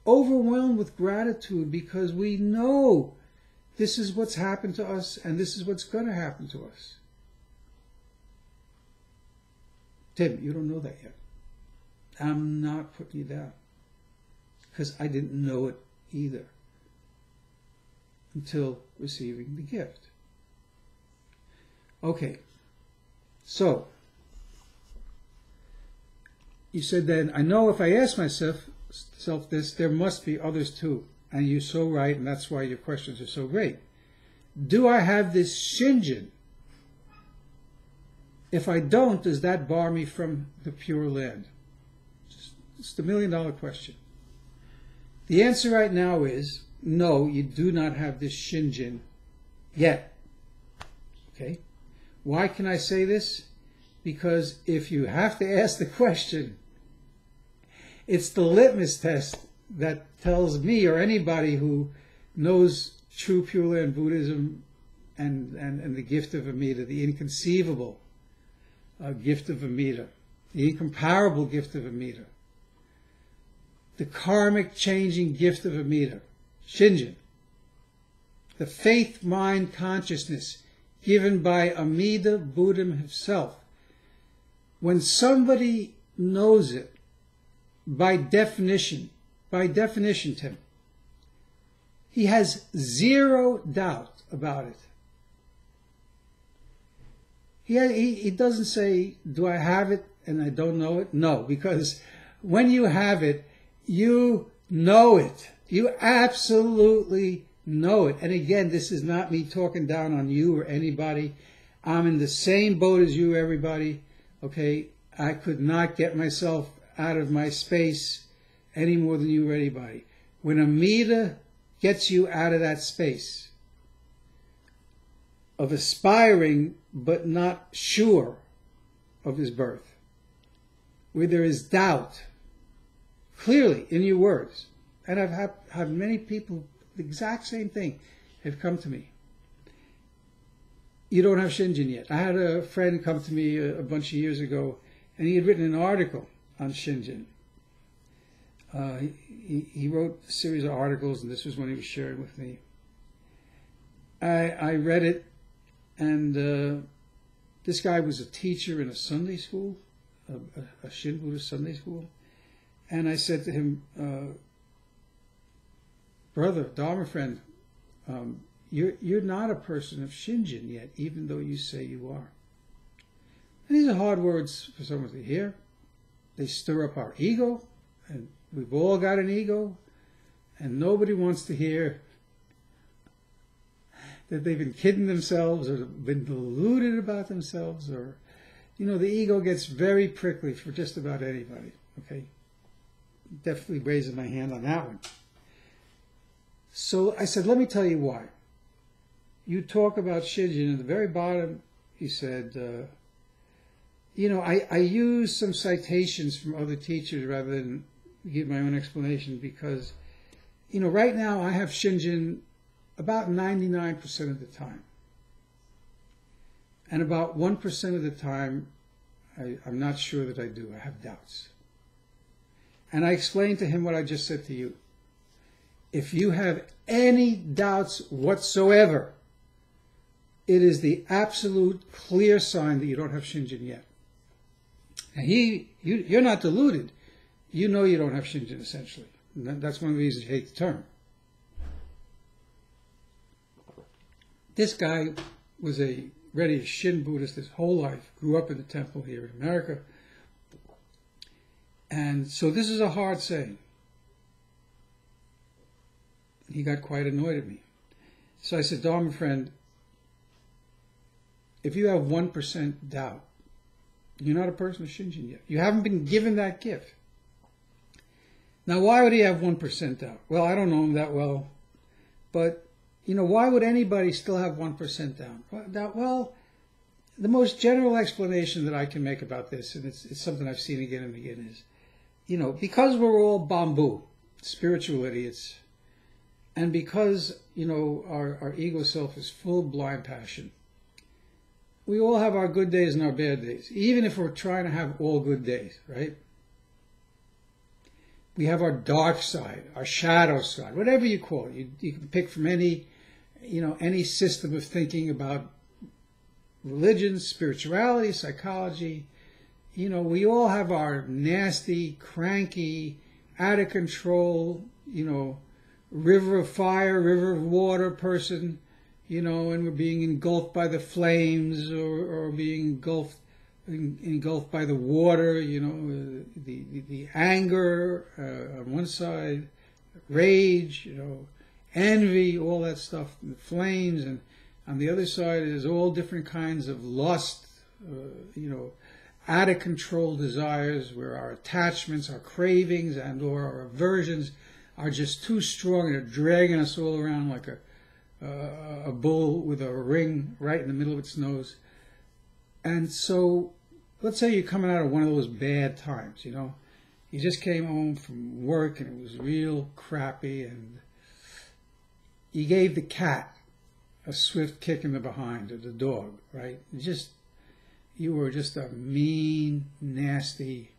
overwhelmed with gratitude because we know this is what's happened to us and this is what's going to happen to us. Tim, you don't know that yet. I'm not putting you down because I didn't know it either until receiving the gift. Okay, so you said then, I know if I ask myself this, there must be others too. And you're so right, and that's why your questions are so great. Do I have this Shinjin? If I don't, does that bar me from the Pure Land? It's the million-dollar question. The answer right now is, no, you do not have this Shinjin yet. Okay? Why can I say this? Because if you have to ask the question, it's the litmus test that tells me or anybody who knows true Pure Land Buddhism and the gift of Amida, the inconceivable gift of Amida, the incomparable gift of Amida, the karmic changing gift of Amida, Shinjin, the faith mind consciousness given by Amida Buddha himself. When somebody knows it, by definition, Tim, he has zero doubt about it. He doesn't say, do I have it and I don't know it? No, because when you have it, you know it. You absolutely know it. And again, this is not me talking down on you or anybody. I'm in the same boat as you, everybody. Okay? I could not get myself out of my space any more than you or anybody. When Amida gets you out of that space of aspiring but not sure of his birth, where there is doubt, clearly in your words, and I've had many people, the exact same thing, have come to me. You don't have Shinjin yet. I had a friend come to me a bunch of years ago, and he had written an article on Shinjin. He wrote a series of articles, and this was one he was sharing with me. I read it, and this guy was a teacher in a Sunday school, a Shin Buddhist Sunday school. And I said to him, brother, Dharma friend, you're not a person of Shinjin yet, even though you say you are. And these are hard words for someone to hear. They stir up our ego, and we've all got an ego, and nobody wants to hear that they've been kidding themselves or been deluded about themselves, or, the ego gets very prickly for just about anybody, okay? Definitely raising my hand on that one. So I said, let me tell you why. You talk about Shinjin at the very bottom. He said, I use some citations from other teachers rather than give my own explanation because, right now I have Shinjin about 99% of the time. And about 1% of the time, I'm not sure that I do. I have doubts. And I explained to him what I just said to you. If you have any doubts whatsoever, it is the absolute clear sign that you don't have Shinjin yet. And you're not deluded. You know you don't have Shinjin, essentially. And that's one of the reasons you hate the term. This guy was already a Shin Buddhist his whole life, grew up in the temple here in America. And so this is a hard saying. He got quite annoyed at me. So I said, Dharma friend, if you have 1% doubt, you're not a person of Shinjin yet. You haven't been given that gift. Now, why would he have 1% doubt? Well, I don't know him that well. But, why would anybody still have 1% doubt? Well, the most general explanation that I can make about this, and it's something I've seen again and again, is, because we're all bamboo, spiritual idiots, and because, our ego self is full of blind passion, we all have our good days and our bad days, even if we're trying to have all good days, right? We have our dark side, our shadow side, whatever you call it. You can pick from any system of thinking about religion, spirituality, psychology. We all have our nasty, cranky, out of control, river of fire, river of water person, and we're being engulfed by the flames or being engulfed by the water, the anger on one side, rage, envy, all that stuff, the flames, and on the other side is all different kinds of lust, out of control desires where our attachments, our cravings, and or our aversions are just too strong and are dragging us all around like a bull with a ring right in the middle of its nose. And so, let's say you're coming out of one of those bad times, You just came home from work and it was real crappy, and you gave the cat a swift kick in the behind, or the dog, right? You were just a mean, nasty,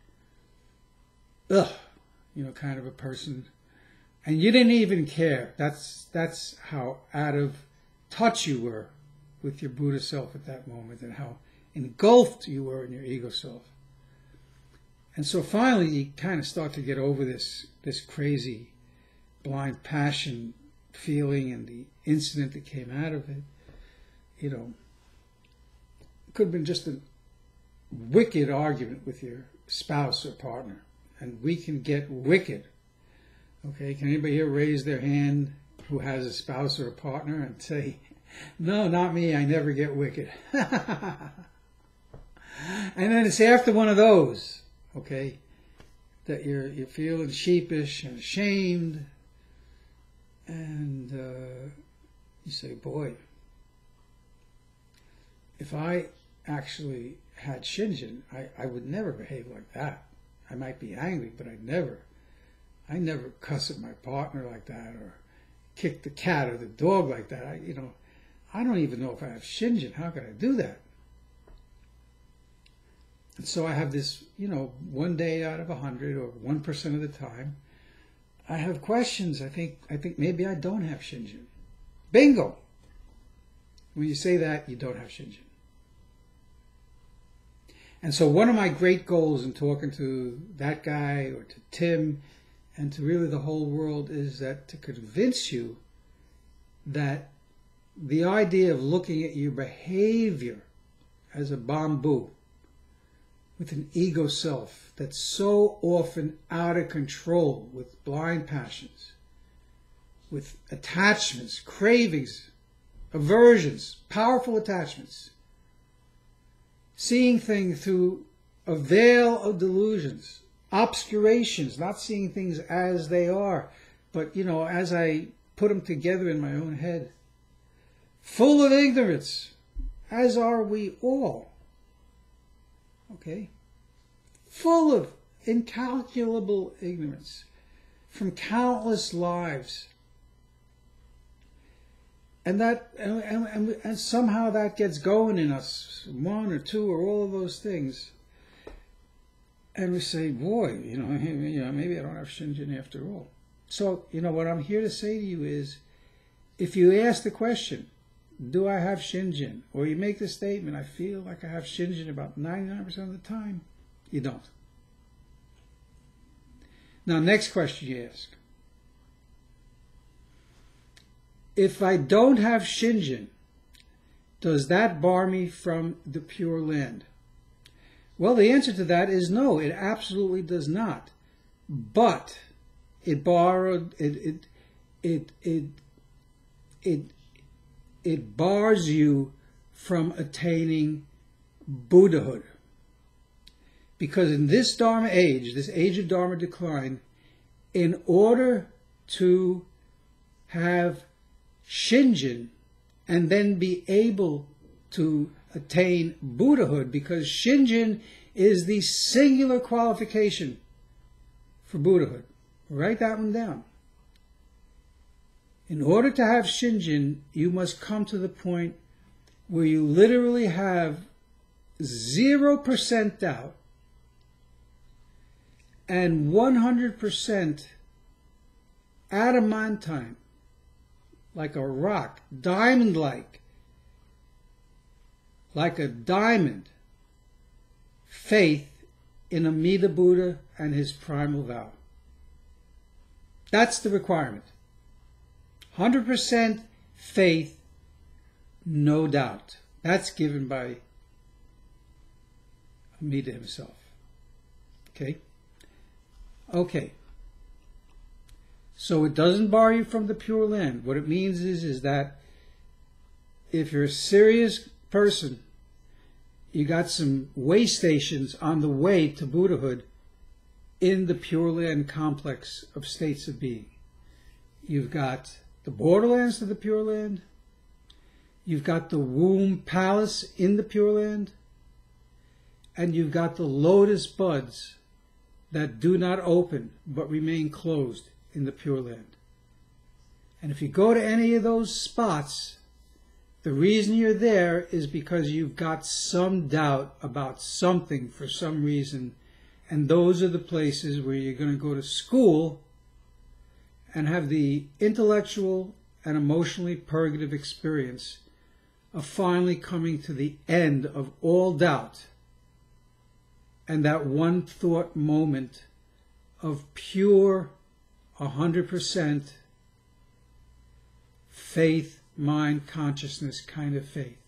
kind of a person. And you didn't even care. That's how out of touch you were with your Buddha self at that moment, and how engulfed you were in your ego self. And so finally you kind of start to get over this crazy blind passion feeling and the incident that came out of it. It could have been just a wicked argument with your spouse or partner. And we can get wicked. Okay, can anybody here raise their hand who has a spouse or a partner and say, no, not me, I never get wicked. And then it's after one of those, okay, that you're feeling sheepish and ashamed, and you say, boy, if I actually had Shinjin, I would never behave like that. I might be angry, but I never cuss at my partner like that, or kick the cat or the dog like that. I don't even know if I have Shinjin. How could I do that? And so I have this, one day out of 100 or 1% of the time, I have questions. I think maybe I don't have Shinjin. Bingo! When you say that, you don't have Shinjin. And so one of my great goals in talking to that guy or to Tim and to really the whole world is that to convince you that the idea of looking at your behavior as a bamboo with an ego self that's so often out of control with blind passions, with attachments, cravings, aversions, powerful attachments, seeing things through a veil of delusions, obscurations, not seeing things as they are, but, as I put them together in my own head, full of ignorance, as are we all, okay? Full of incalculable ignorance from countless lives. And somehow that gets going in us, one or two or all of those things. And we say, boy, maybe I don't have Shinjin after all. So, what I'm here to say to you is, if you ask the question, do I have Shinjin? Or you make the statement, I feel like I have Shinjin about 99% of the time, you don't. Now, next question you ask. If I don't have Shinjin, does that bar me from the Pure Land? Well, the answer to that is no, it absolutely does not. But it bars you from attaining Buddhahood. Because in this Dharma age, this age of Dharma decline, in order to have Shinjin and then be able to attain Buddhahood, because Shinjin is the singular qualification for Buddhahood. Write that one down. In order to have Shinjin, you must come to the point where you literally have 0% doubt and 100% adamantine, like a rock, diamond-like, like a diamond, faith in Amida Buddha and his primal vow. That's the requirement. 100% faith, no doubt. That's given by Amida himself. Okay? Okay. So it doesn't bar you from the Pure Land. What it means is that if you're a serious person, you got some way stations on the way to Buddhahood in the Pure Land complex of states of being. You've got the borderlands to the Pure Land. You've got the womb palace in the Pure Land. And you've got the lotus buds that do not open but remain closed in the Pure Land. And if you go to any of those spots, the reason you're there is because you've got some doubt about something for some reason, and those are the places where you're going to go to school and have the intellectual and emotionally purgative experience of finally coming to the end of all doubt and that one thought moment of pure 100% faith, mind, consciousness kind of faith.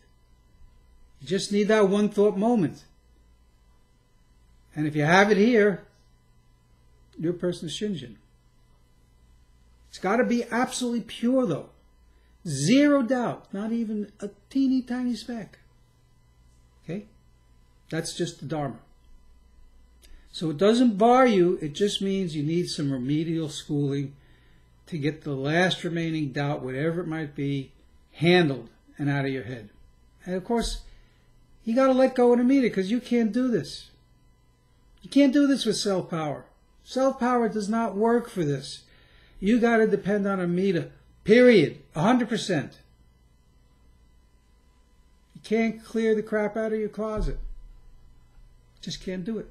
You just need that one thought moment. And if you have it here, you're a person of Shinjin. It's got to be absolutely pure, though. Zero doubt, not even a teeny tiny speck. Okay? That's just the Dharma. So it doesn't bar you, it just means you need some remedial schooling to get the last remaining doubt, whatever it might be, handled and out of your head. And of course, you got to let go in a meter because you can't do this. You can't do this with self-power. Self-power does not work for this. You got to depend on Amida, period, 100%. You can't clear the crap out of your closet. Just can't do it.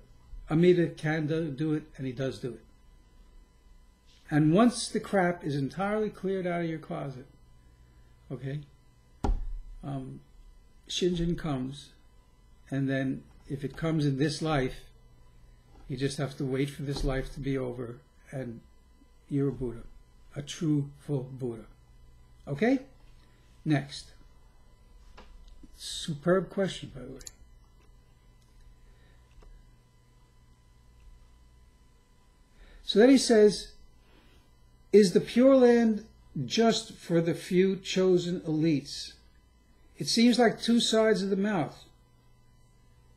Amida can do it, and he does do it. And once the crap is entirely cleared out of your closet, okay, Shinjin comes, and then if it comes in this life, you just have to wait for this life to be over, and you're a Buddha, a true, full Buddha. Okay? Next. Superb question, by the way. So then he says, is the Pure Land just for the few chosen elites? It seems like two sides of the mouth.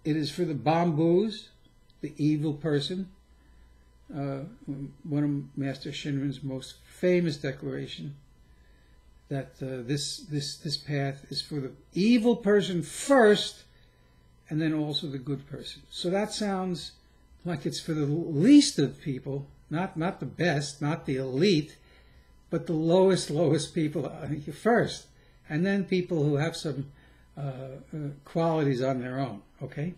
It is for the bamboos, the evil person. One of Master Shinran's most famous declaration, that this path is for the evil person first, and then also the good person. So that sounds like it's for the least of people, not the best, not the elite, but the lowest people first, and then people who have some qualities on their own. Okay,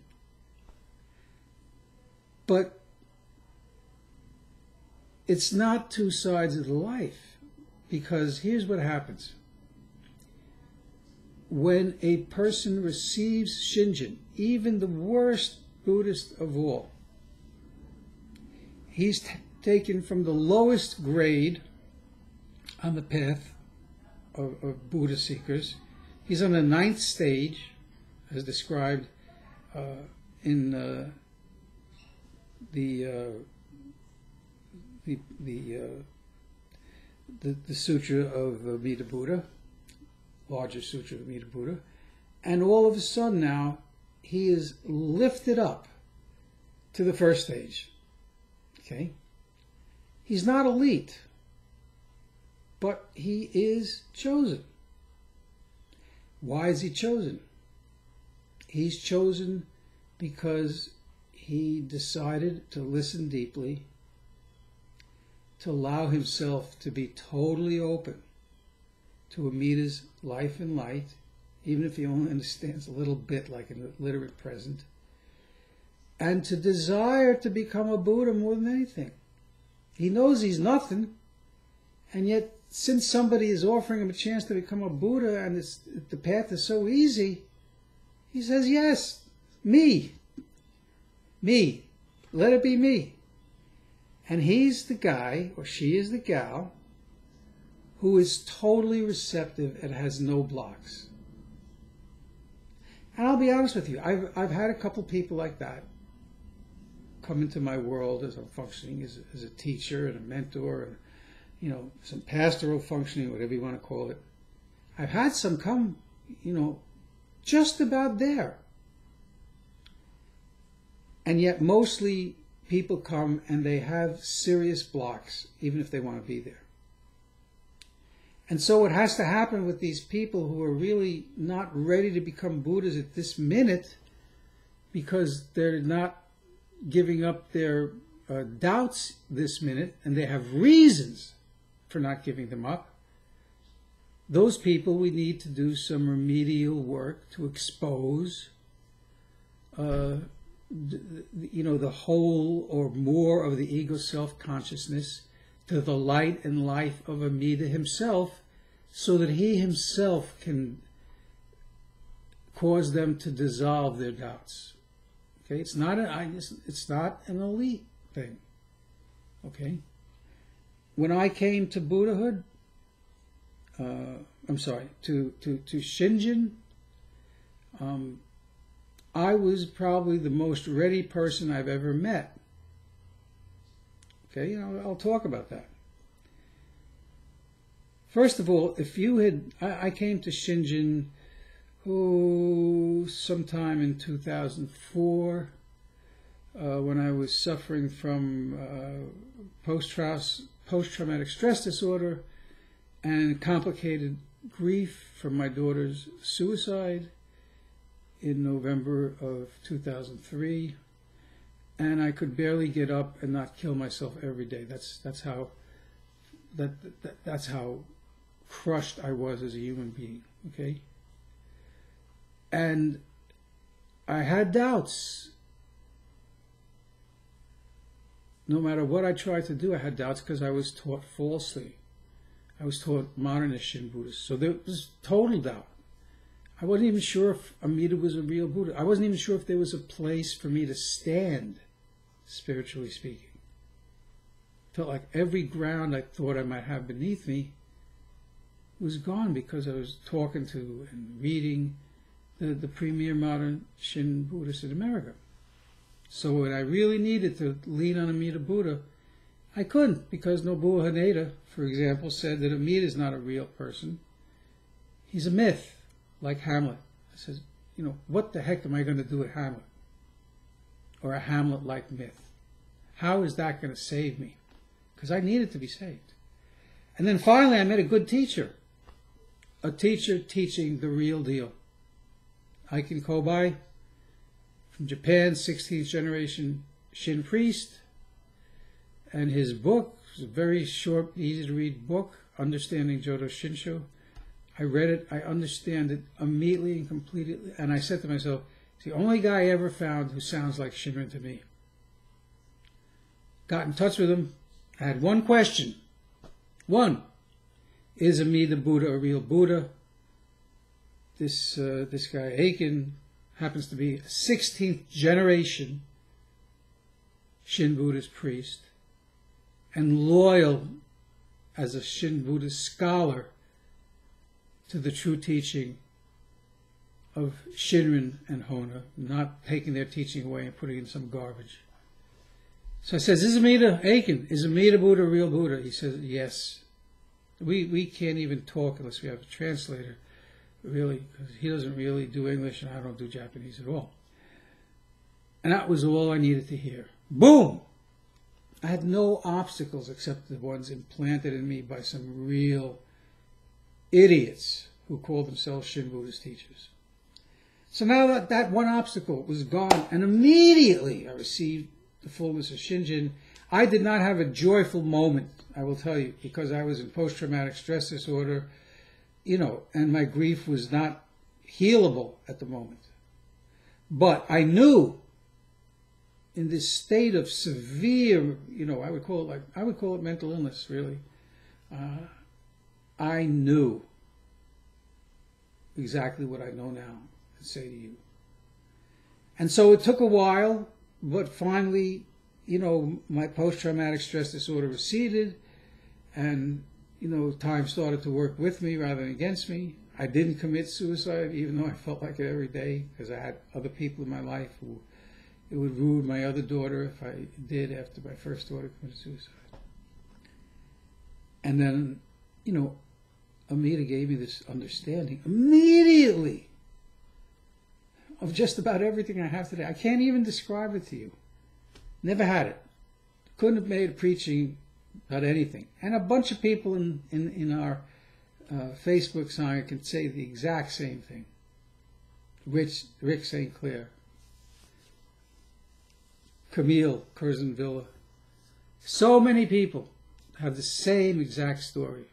but it's not two sides of the life, because here's what happens. When a person receives Shinjin, even the worst Buddhist of all, he's taken from the lowest grade on the path of Buddha seekers. He's on the 9th stage, as described in the Sutra of Amida Buddha, larger Sutra of Amida Buddha, and all of a sudden now he is lifted up to the 1st stage. Okay, he's not elite, but he is chosen. Why is he chosen? He's chosen because he decided to listen deeply, to allow himself to be totally open to Amida's life and light, even if he only understands a little bit, like in the literate present, and to desire to become a Buddha more than anything. He knows he's nothing, and yet since somebody is offering him a chance to become a Buddha and the path is so easy, he says, yes, me, let it be me. And he's the guy, or she is the gal, who is totally receptive and has no blocks. And I'll be honest with you, I've had a couple people like that come into my world as I'm functioning as a teacher and a mentor, and some pastoral functioning, whatever you want to call it. I've had some come, just about there. And yet mostly people come and they have serious blocks, even if they want to be there. And so what has to happen with these people who are really not ready to become Buddhas at this minute, because they're not giving up their doubts this minute, and they have reasons for not giving them up, those people we need to do some remedial work to expose the whole or more of the ego self-consciousness to the light and life of Amida himself, so that he himself can cause them to dissolve their doubts. Okay, it's not an elite thing. Okay, when I came to Buddhahood, to Shinjin, I was probably the most ready person I've ever met. Okay, I'll talk about that. First of all, I came to Shinjin sometime in 2004, when I was suffering from post-traumatic stress disorder and complicated grief from my daughter's suicide in November of 2003, and I could barely get up and not kill myself every day. That's how crushed I was as a human being. Okay, and I had doubts. No matter what I tried to do, I had doubts because I was taught falsely. I was taught modernist Shin Buddhist. So there was total doubt. I wasn't even sure if Amida was a real Buddha. I wasn't even sure if there was a place for me to stand, spiritually speaking. Felt like every ground I thought I might have beneath me was gone because I was talking to and reading the premier modern Shin Buddhist in America. So when I really needed to lean on Amida Buddha, I couldn't, because Nobuo Haneda, for example, said that Amida is not a real person. He's a myth, like Hamlet. I says, what the heck am I going to do with Hamlet? Or a Hamlet-like myth? How is that going to save me? Because I needed to be saved. And then finally I met a good teacher. A teacher teaching the real deal. Aiken Kobai, from Japan, 16th generation Shin priest, and his book was a very short, easy to read book, Understanding Jodo Shinsho. I read it, I understand it immediately and completely, and I said to myself, it's the only guy I ever found who sounds like Shinrin to me. Got in touch with him. I had one question. One, is Amida Buddha a real Buddha? This guy Aiken happens to be a 16th generation Shin Buddhist priest and loyal as a Shin Buddhist scholar to the true teaching of Shinrin and Hona, not taking their teaching away and putting in some garbage. So I says, is Amida Aiken, is Amida Buddha a real Buddha? He says, yes. We can't even talk unless we have a translator, really, because he doesn't really do English and I don't do Japanese at all. And that was all I needed to hear. Boom! I had no obstacles except the ones implanted in me by some real idiots who call themselves Shin Buddhist teachers. So now that one obstacle was gone, and immediately I received the fullness of Shinjin. I did not have a joyful moment, I will tell you, because I was in post-traumatic stress disorder, and my grief was not healable at the moment. But I knew in this state of severe, I would call it mental illness, really. I knew exactly what I know now to say to you. And so it took a while, but finally, my post-traumatic stress disorder receded, and, time started to work with me rather than against me. I didn't commit suicide, even though I felt like it every day, because I had other people in my life who, it would ruin my other daughter if I did after my first daughter committed suicide. And then, Amida gave me this understanding immediately of just about everything I have today. I can't even describe it to you. Never had it. Couldn't have made preaching about anything. And a bunch of people in our Facebook sangha can say the exact same thing. Rick St. Clair, Camille Curzon Villa, So many people have the same exact story.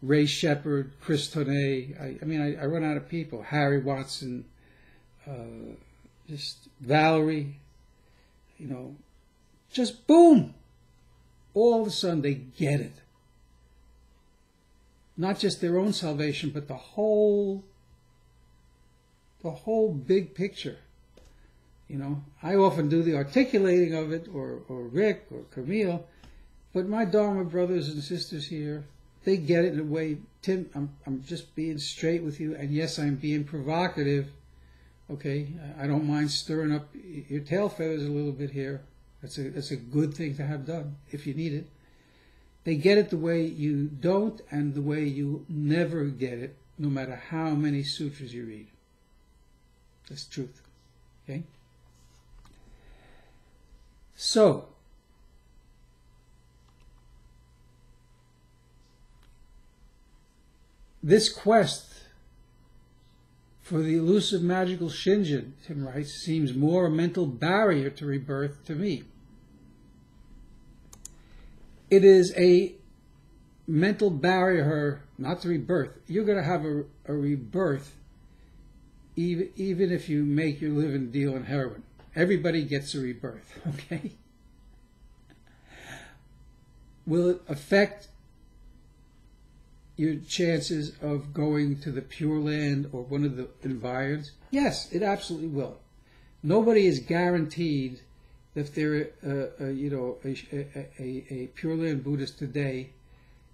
Ray Shepard, Chris Tonnet, I run out of people. Harry Watson, just Valerie, just boom! All of a sudden they get it. Not just their own salvation, but the whole big picture. I often do the articulating of it, or Rick, or Camille, but my Dharma brothers and sisters here, they get it in a way. Tim, I'm just being straight with you, and yes, I'm being provocative. Okay, I don't mind stirring up your tail feathers a little bit here. That's a good thing to have done if you need it. They get it the way you don't, and the way you never get it, no matter how many sutras you read. That's the truth. Okay? So, this quest for the elusive magical Shinjin, Tim writes, seems more a mental barrier to rebirth to me. It is a mental barrier, not to rebirth. You're going to have a rebirth even if you make your living deal in heroin. Everybody gets a rebirth, okay? Will it affect your chances of going to the Pure Land or one of the environs? Yes, it absolutely will. Nobody is guaranteed that if they're a Pure Land Buddhist today,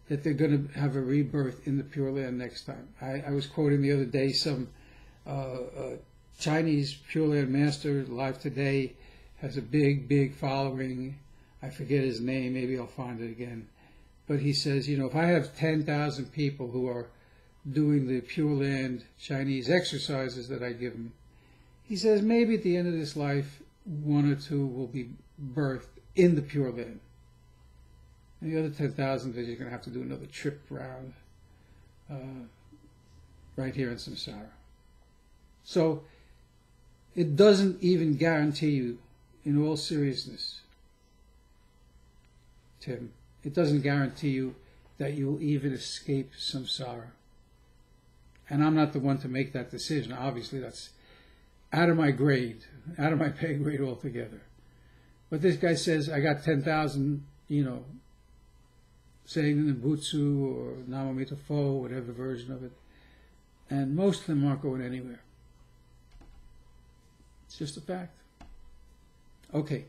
that they're going to have a rebirth in the Pure Land next time. I was quoting the other day some Chinese Pure Land master alive today, has a big following. I forget his name, maybe I'll find it again. But he says, if I have 10,000 people who are doing the Pure Land Chinese exercises that I give them, he says maybe at the end of this life, 1 or 2 will be birthed in the Pure Land. And the other 10,000 that you're going to have to do another trip around right here in Samsara. So it doesn't even guarantee you, in all seriousness, Tim, it doesn't guarantee you that you'll even escape samsara. And I'm not the one to make that decision. Obviously, that's out of my grade, out of my pay grade altogether. But this guy says, I got 10,000, saying the Butsu or Namamita Fo, whatever version of it. And most of them aren't going anywhere. It's just a fact. Okay.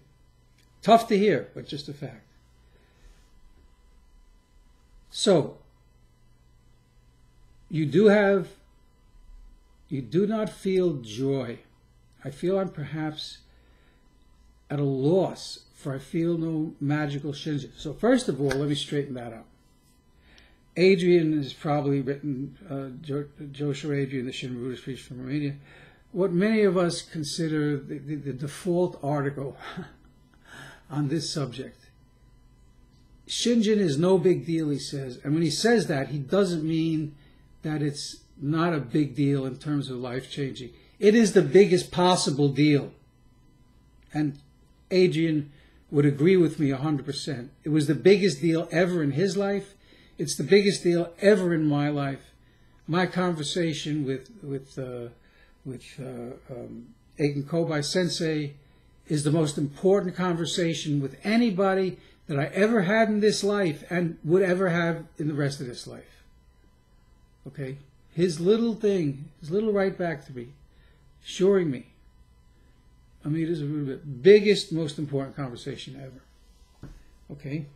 Tough to hear, but just a fact. So, you do not feel joy. I feel I'm perhaps at a loss, for I feel no magical Shinjin. So first of all, let me straighten that up. Adrian has probably written, Joshua Adrian, the Shin Buddhist priest from Romania, what many of us consider the default article on this subject. Shinjin is no big deal, he says. And when he says that, he doesn't mean that it's not a big deal in terms of life-changing. It is the biggest possible deal. And Adrian would agree with me 100%. It was the biggest deal ever in his life. It's the biggest deal ever in my life. My conversation with Eigen Kobai Sensei is the most important conversation with anybody that I ever had in this life and would ever have in the rest of this life. Okay? His little thing, his little right back to me, assuring me, it is the biggest, most important conversation ever. Okay?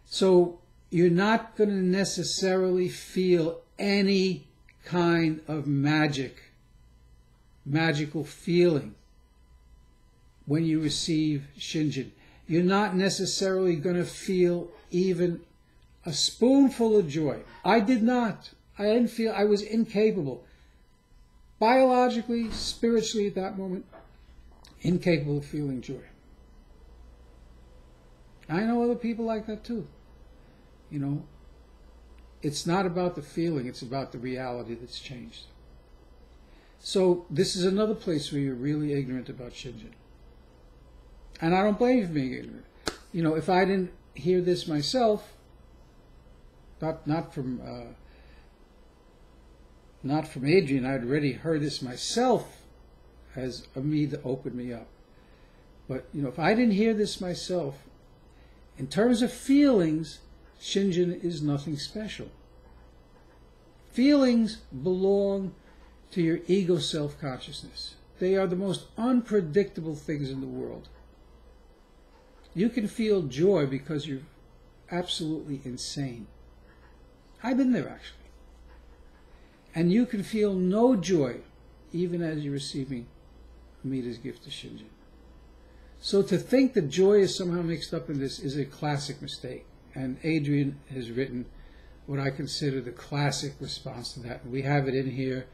So, you're not going to necessarily feel any kind of magical feeling when you receive Shinjin. You're not necessarily going to feel even a spoonful of joy. I did not. I didn't feel, I was incapable. Biologically, spiritually at that moment, incapable of feeling joy. I know other people like that too. It's not about the feeling, it's about the reality that's changed. So this is another place where you're really ignorant about Shinjin. And I don't blame you for being ignorant. if I didn't hear this myself, not from Adrian, I'd already heard this myself as a me that opened me up. But, if I didn't hear this myself, in terms of feelings, Shinjin is nothing special. Feelings belong to your ego self-consciousness. They are the most unpredictable things in the world. You can feel joy because you're absolutely insane. I've been there, actually. And you can feel no joy even as you're receiving Amita's gift to Shinjin. So to think that joy is somehow mixed up in this is a classic mistake. And Adrian has written what I consider the classic response to that. We have it in here.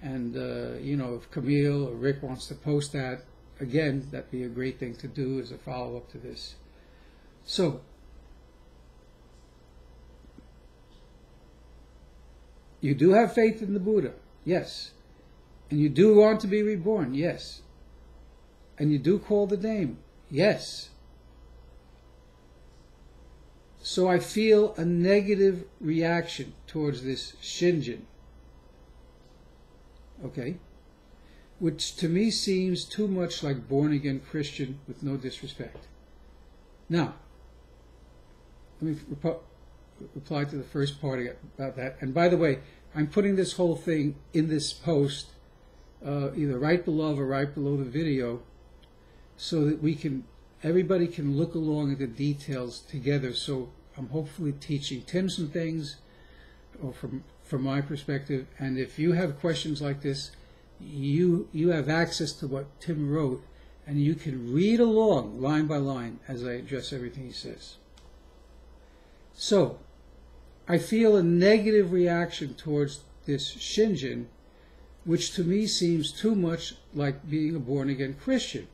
And, if Camille or Rick wants to post that, again, that'd be a great thing to do as a follow-up to this. So, you do have faith in the Buddha, yes. And you do want to be reborn, yes. And you do call the name, yes. So I feel a negative reaction towards this Shinjin. Okay? Which to me seems too much like born-again Christian with no disrespect. Now, let me reply to the first part about that. And by the way, I'm putting this whole thing in this post, either right below or right below the video, so that everybody can look along at the details together. So I'm hopefully teaching Tim some things, or from my perspective. And if you have questions like this, you have access to what Tim wrote, and you can read along line by line as I address everything he says. So, I feel a negative reaction towards this Shinjin, which to me seems too much like being a born-again Christian.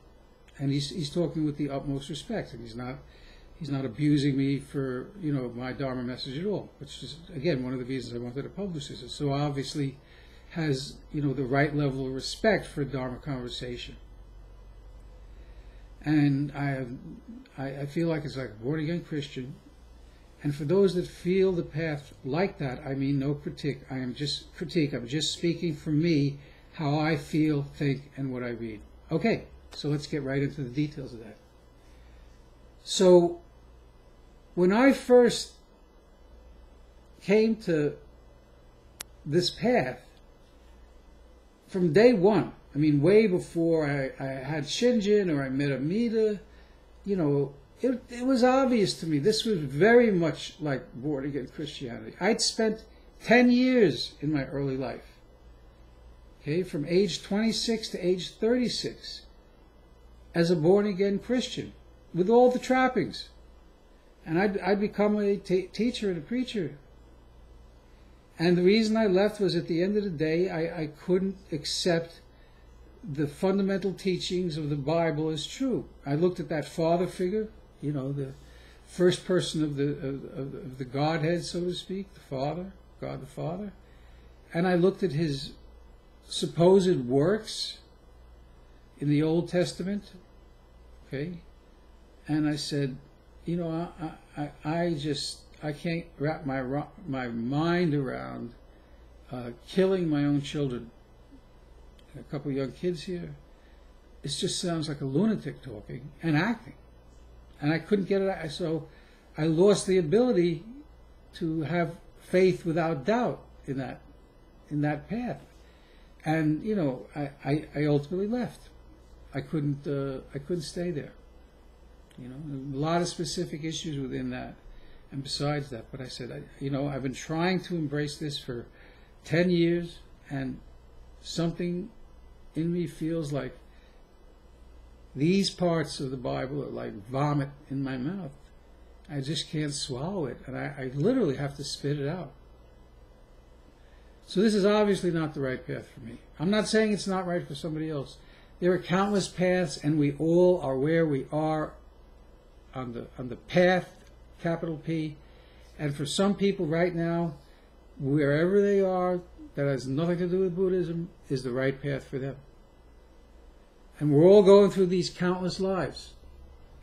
And he's talking with the utmost respect, and he's not abusing me for my Dharma message at all, which is again one of the reasons I wanted to publish this. It so obviously has the right level of respect for Dharma conversation, and I feel like it's like a born again Christian. And for those that feel the path like that, I mean no critique. I'm just speaking for me, how I feel, think, and what I read. Okay, so let's get right into the details of that. So, when I first came to this path, from day one, I mean way before I had Shinjin or I met Amida, it was obvious to me this was very much like born-again Christianity. I'd spent 10 years in my early life, okay, from age 26 to age 36, as a born-again Christian, with all the trappings. And I'd become a teacher and a preacher. And the reason I left was at the end of the day, I couldn't accept the fundamental teachings of the Bible as true. I looked at that father figure, the first person of the Godhead, so to speak, the Father, God the Father, and I looked at his supposed works in the Old Testament, okay, and I said, I can't wrap my mind around killing my own children. A couple of young kids here. It just sounds like a lunatic talking and acting. And I couldn't get it out. So I lost the ability to have faith without doubt in that path. And I ultimately left. I couldn't stay there. A lot of specific issues within that, and besides that. But I said, I've been trying to embrace this for 10 years, and something in me feels like these parts of the Bible are like vomit in my mouth. I just can't swallow it, and I literally have to spit it out. So this is obviously not the right path for me. I'm not saying it's not right for somebody else. There are countless paths, and we all are where we are on the path, capital P. And for some people right now, wherever they are, that has nothing to do with Buddhism, is the right path for them. And we're all going through these countless lives.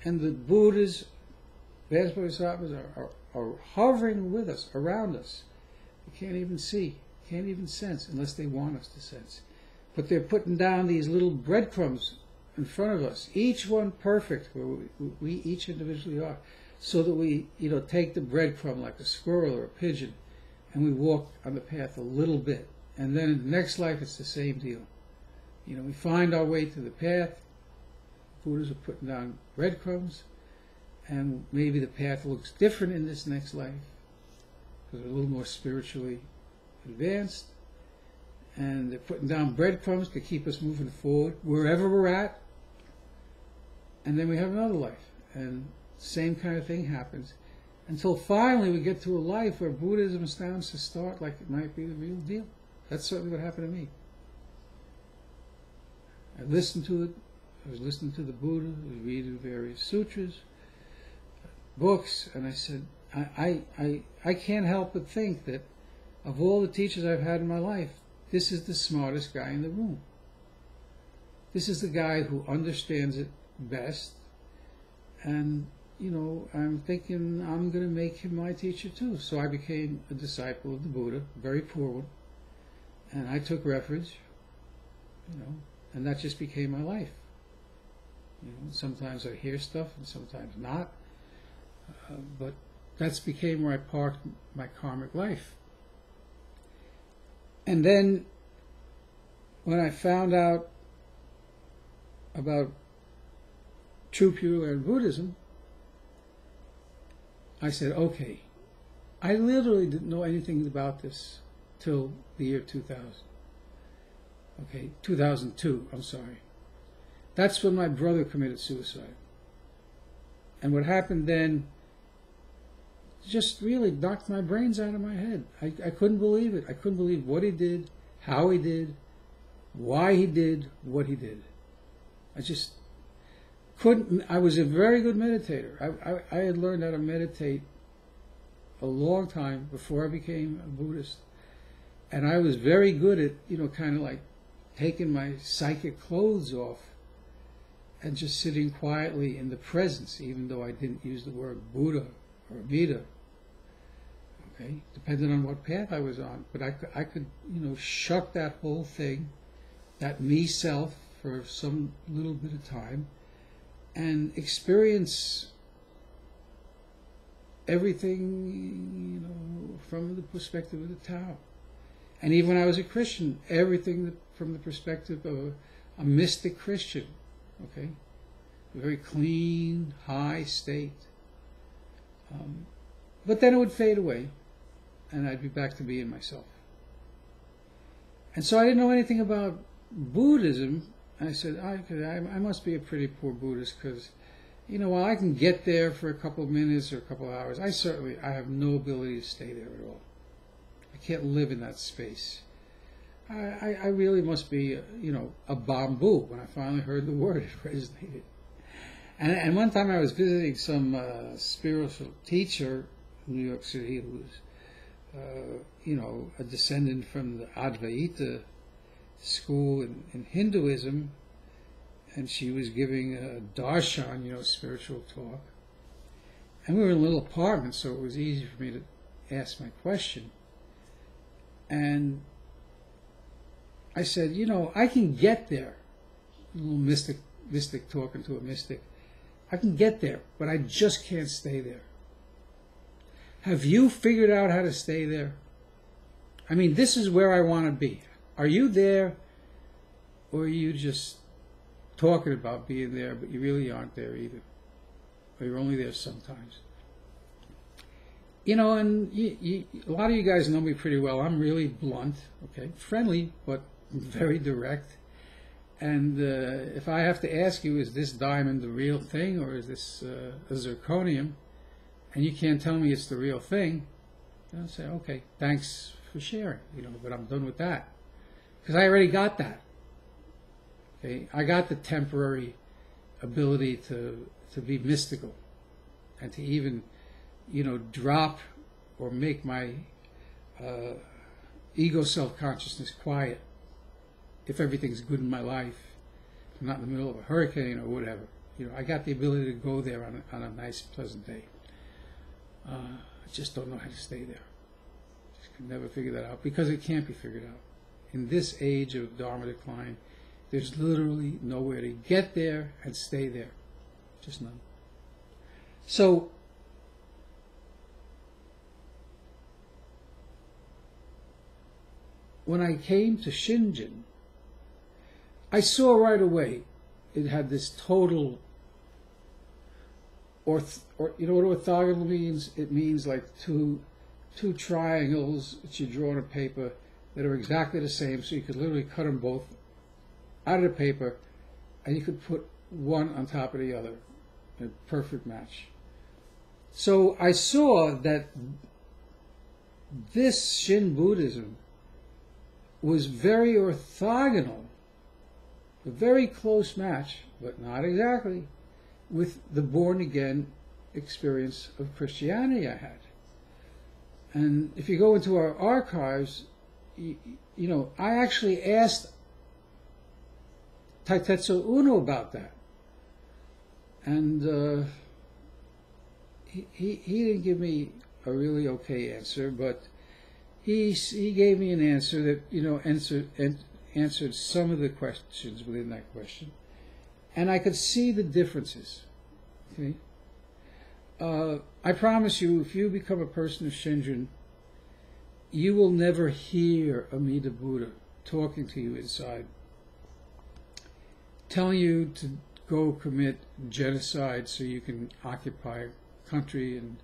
And the Buddhas Vast Bodhisattvas are hovering with us, around us. We can't even see, can't even sense, unless they want us to sense. But they're putting down these little breadcrumbs in front of us, each one perfect, where we each individually are, so that we, take the breadcrumb like a squirrel or a pigeon, and we walk on the path a little bit. And then in the next life, it's the same deal. We find our way to the path. Buddhas are putting down breadcrumbs, and maybe the path looks different in this next life, because we're a little more spiritually advanced, and they're putting down breadcrumbs to keep us moving forward wherever we're at, and then we have another life, and same kind of thing happens, until finally we get to a life where Buddhism sounds to start like it might be the real deal. That's certainly what happened to me. I listened to it. I was listening to the Buddha. I was reading various sutras, books, and I said, I can't help but think that of all the teachers I've had in my life, this is the smartest guy in the room. This is the guy who understands it best, and I'm thinking I'm going to make him my teacher too. So I became a disciple of the Buddha, a very poor one, and I took refuge, and that just became my life. Sometimes I hear stuff and sometimes not, but that's became where I parked my karmic life. And then when I found out about true Pure Land Buddhism, I said, okay, I literally didn't know anything about this till the year 2000. Okay, 2002, I'm sorry. That's when my brother committed suicide. And what happened then just really knocked my brains out of my head. I couldn't believe it. I couldn't believe what he did, how he did, why he did what he did. I just couldn't. I was a very good meditator. I had learned how to meditate a long time before I became a Buddhist. And I was very good at, kind of like taking my psychic clothes off and just sitting quietly in the presence, even though I didn't use the word Buddha or Amida, okay, depending on what path I was on. But I could, shuck that whole thing, that me-self, for some little bit of time, and experience everything, from the perspective of the Tao. And even when I was a Christian, everything from the perspective of a mystic Christian, okay? A very clean, high state. But then it would fade away, and I'd be back to being myself. And so I didn't know anything about Buddhism. I said, I must be a pretty poor Buddhist, because, while I can get there for a couple of minutes or a couple of hours, I have no ability to stay there at all. I can't live in that space. I really must be, a bamboo. When I finally heard the word, it resonated. And one time I was visiting some spiritual teacher in New York City who was, a descendant from the Advaita school in Hinduism, and she was giving a darshan, spiritual talk. And we were in a little apartment, so it was easy for me to ask my question. And I said, I can get there. A little mystic talking to a mystic. I can get there, but I just can't stay there. Have you figured out how to stay there? I mean, this is where I want to be. Are you there, or are you just talking about being there, but you really aren't there either? Or you're only there sometimes? And a lot of you guys know me pretty well. I'm really blunt, okay? Friendly, but very direct. And if I have to ask you, is this diamond the real thing, or is this a zirconium, and you can't tell me it's the real thing, I'll say, okay, thanks for sharing, but I'm done with that. Because I already got that. Okay? I got the temporary ability to be mystical, and to even, drop or make my ego self-consciousness quiet if everything's good in my life. I'm not in the middle of a hurricane or whatever. I got the ability to go there on a nice, pleasant day. I just don't know how to stay there. Just can never figure that out, because it can't be figured out. In this age of Dharma decline, there's literally nowhere to get there and stay there. Just none. So, when I came to Shinjin, I saw right away it had this total, or you know what orthogonal means? It means like two triangles that you draw on a paper that are exactly the same, so you could literally cut them both out of the paper, and you could put one on top of the other, a perfect match. So I saw that this Shin Buddhism was very orthogonal, a very close match, but not exactly, with the born-again experience of Christianity I had. And if you go into our archives, you know, I actually asked Taitetsu Uno about that. And he didn't give me a really okay answer, but he gave me an answer that, you know, answered some of the questions within that question. And I could see the differences. Okay? I promise you, if you become a person of Shinjin, you will never hear Amida Buddha talking to you inside, telling you to go commit genocide so you can occupy a country and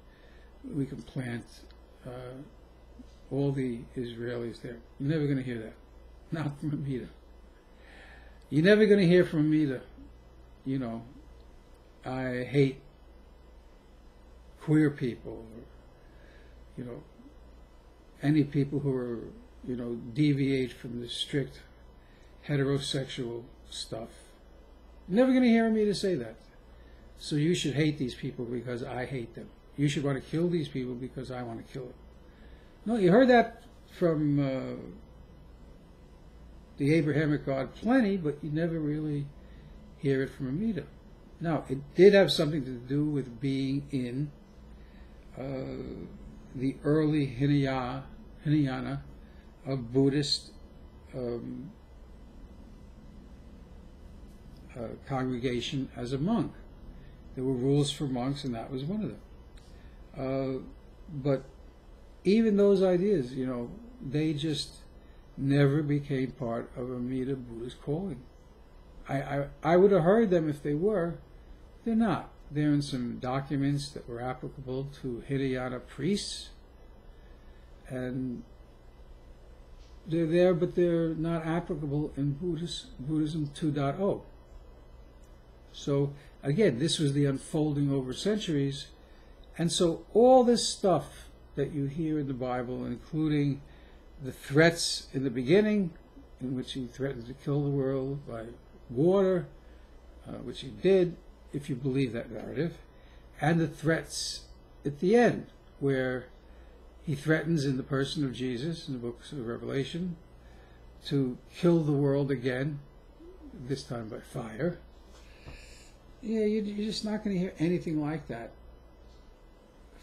we can plant all the Israelis there. You're never going to hear that. Not from Amida. You're never going to hear from Amida, you know, I hate queer people, or, you know, any people who are, you know, deviate from the strict heterosexual stuff. You're never going to hear me to say that. So you should hate these people because I hate them. You should want to kill these people because I want to kill them. No, you heard that from the Abrahamic God plenty, but you never really hear it from Amida. Now, it did have something to do with being in the early Hinayana of Buddhist congregation as a monk. There were rules for monks, and that was one of them. But even those ideas, you know, they just never became part of Amida Buddha's calling. I would have heard them if they were. They're not. They're in some documents that were applicable to Hinayana priests, and they're there, but they're not applicable in Buddhism 2.0. So again, this was the unfolding over centuries, and so all this stuff that you hear in the Bible, including the threats in the beginning, in which he threatened to kill the world by water, which he did, if you believe that narrative, and the threats at the end, where he threatens in the person of Jesus, in the books of Revelation, to kill the world again, this time by fire. Yeah, you're just not going to hear anything like that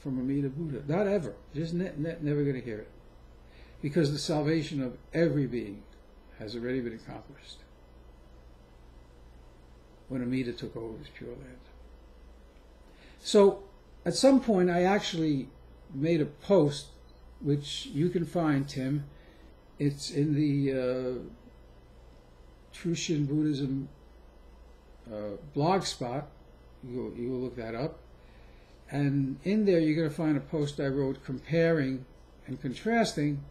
from Amida Buddha. Not ever. Just never going to hear it. Because the salvation of every being has already been accomplished when Amida took over as Pure Land. So, at some point, I actually made a post, which you can find, Tim. It's in the True Shin Buddhism blog spot. You will look that up. And in there, you're going to find a post I wrote comparing and contrasting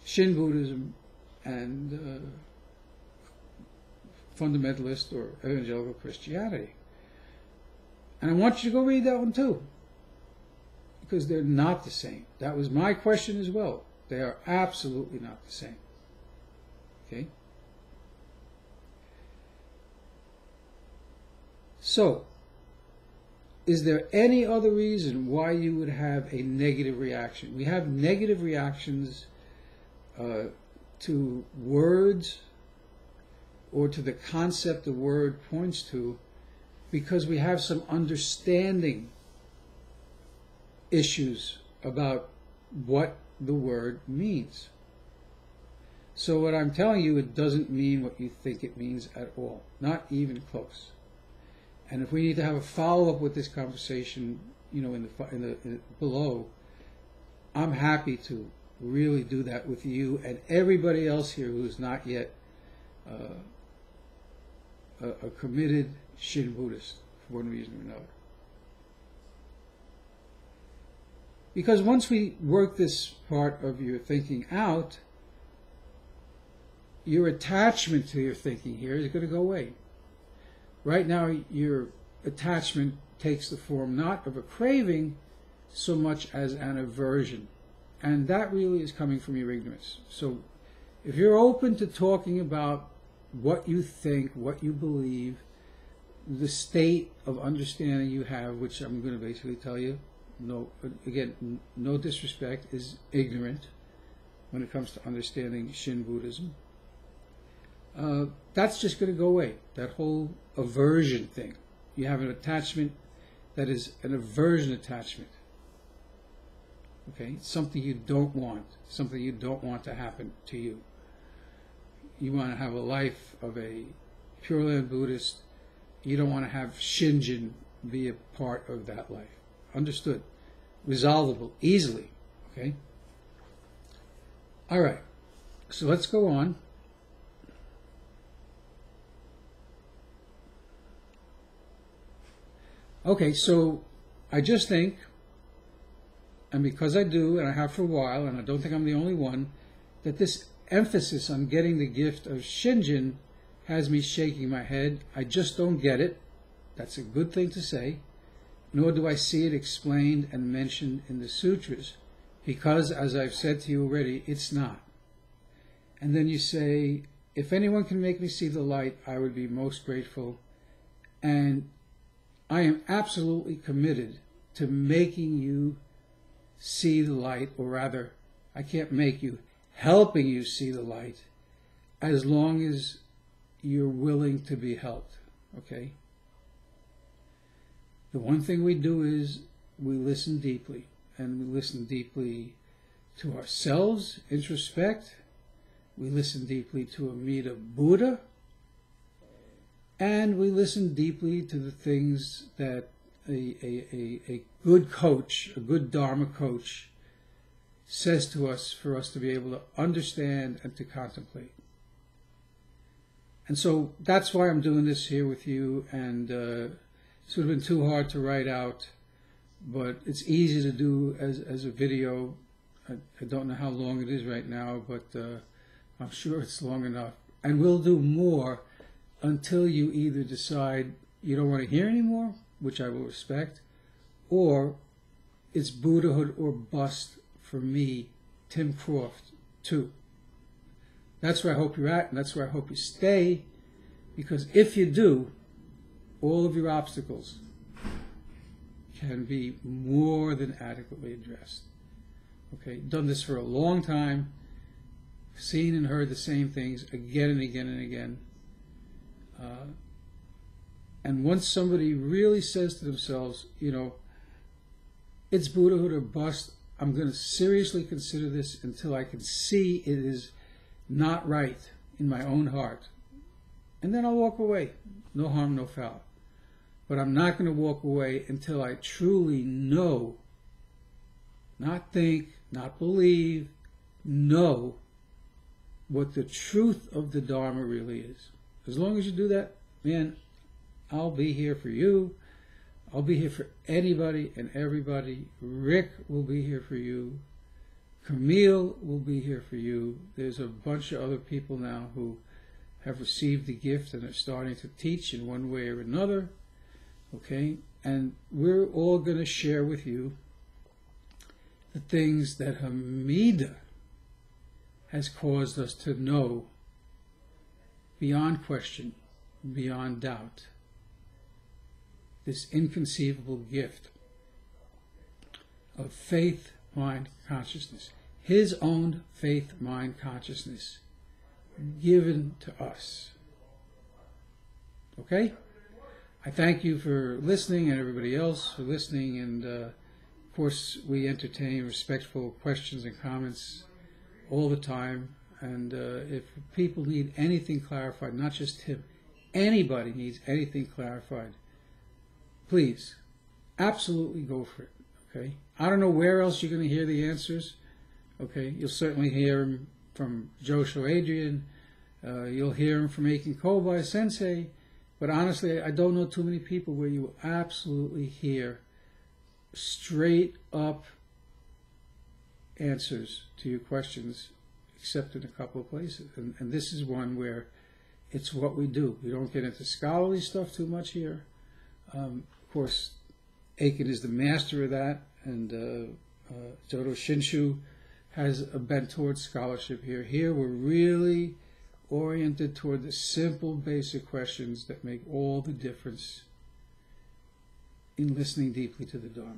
Shin Buddhism and fundamentalist or evangelical Christianity. And I want you to go read that one too, because they're not the same. That was my question as well. They are absolutely not the same. Okay? So, is there any other reason why you would have a negative reaction? We have negative reactions to words or to the concept the word points to because we have some understanding issues about what the word means. So what I'm telling you, it doesn't mean what you think it means at all, not even close. And if we need to have a follow-up with this conversation, in below, I'm happy to really do that with you and everybody else here who's not yet a committed Shin Buddhist for one reason or another. Because once we work this part of your thinking out, your attachment to your thinking here is going to go away. Right now, your attachment takes the form not of a craving so much as an aversion. And that really is coming from your ignorance. So if you're open to talking about what you think, what you believe, the state of understanding you have, which I'm going to basically tell you, no disrespect, is ignorant when it comes to understanding Shin Buddhism. That's just going to go away. That whole aversion thing. You have an attachment that is an aversion attachment. Okay? It's something you don't want. Something you don't want to happen to you. You want to have a life of a Pure Land Buddhist. You don't want to have Shinjin be a part of that life. Understood. Resolvable. Easily. Okay? Alright. So let's go on. Okay, so I just think, and because I do, and I have for a while, and I don't think I'm the only one, that this emphasis on getting the gift of Shinjin has me shaking my head. I just don't get it. That's a good thing to say. Nor do I see it explained and mentioned in the sutras, because, as I've said to you already, it's not. And then you say, if anyone can make me see the light, I would be most grateful. And I am absolutely committed to making you see the light, or rather, I can't make you, helping you see the light, as long as you're willing to be helped, okay? The one thing we do is we listen deeply, and we listen deeply to ourselves, introspect, we listen deeply to Amida Buddha, and we listen deeply to the things that a good coach, a good Dharma coach, says to us for us to be able to understand and to contemplate. And so that's why I'm doing this here with you, and it's sort of been too hard to write out, but it's easy to do as a video. I don't know how long it is right now, but I'm sure it's long enough. And we'll do more until you either decide you don't want to hear anymore, which I will respect, or it's Buddhahood or bust for me, Tim Croft, too. That's where I hope you're at, and that's where I hope you stay, because if you do, all of your obstacles can be more than adequately addressed. Okay, done this for a long time, seen and heard the same things again and again and again. And once somebody really says to themselves, it's Buddhahood or bust, I'm going to seriously consider this until I can see it is not right in my own heart. And then I'll walk away. No harm, no foul. But I'm not going to walk away until I truly know, not think, not believe, know what the truth of the Dharma really is. As long as you do that, man, I'll be here for you. I'll be here for anybody and everybody. Rick will be here for you. Camille will be here for you. There's a bunch of other people now who have received the gift and are starting to teach in one way or another. Okay? And we're all going to share with you the things that Hamida has caused us to know beyond question, beyond doubt. This inconceivable gift of faith, mind, consciousness. His own faith, mind, consciousness given to us. Okay? I thank you for listening, and everybody else for listening, and course, we entertain respectful questions and comments all the time. And if people need anything clarified, not just him, anybody needs anything clarified, please, absolutely go for it. Okay? I don't know where else you're going to hear the answers. Okay? You'll certainly hear them from Josho Adrian. You'll hear them from Eiken Kobai Sensei. But honestly, I don't know too many people where you will absolutely hear straight up answers to your questions, except in a couple of places. And this is one where it's what we do. We don't get into scholarly stuff too much here. Of course, Eiken is the master of that, and Jodo Shinshu has a bent towards scholarship here. Here we're really oriented toward the simple, basic questions that make all the difference in listening deeply to the Dharma.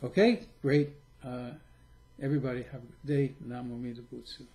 Okay? Great. Everybody have a good day. Namo Amida Butsu.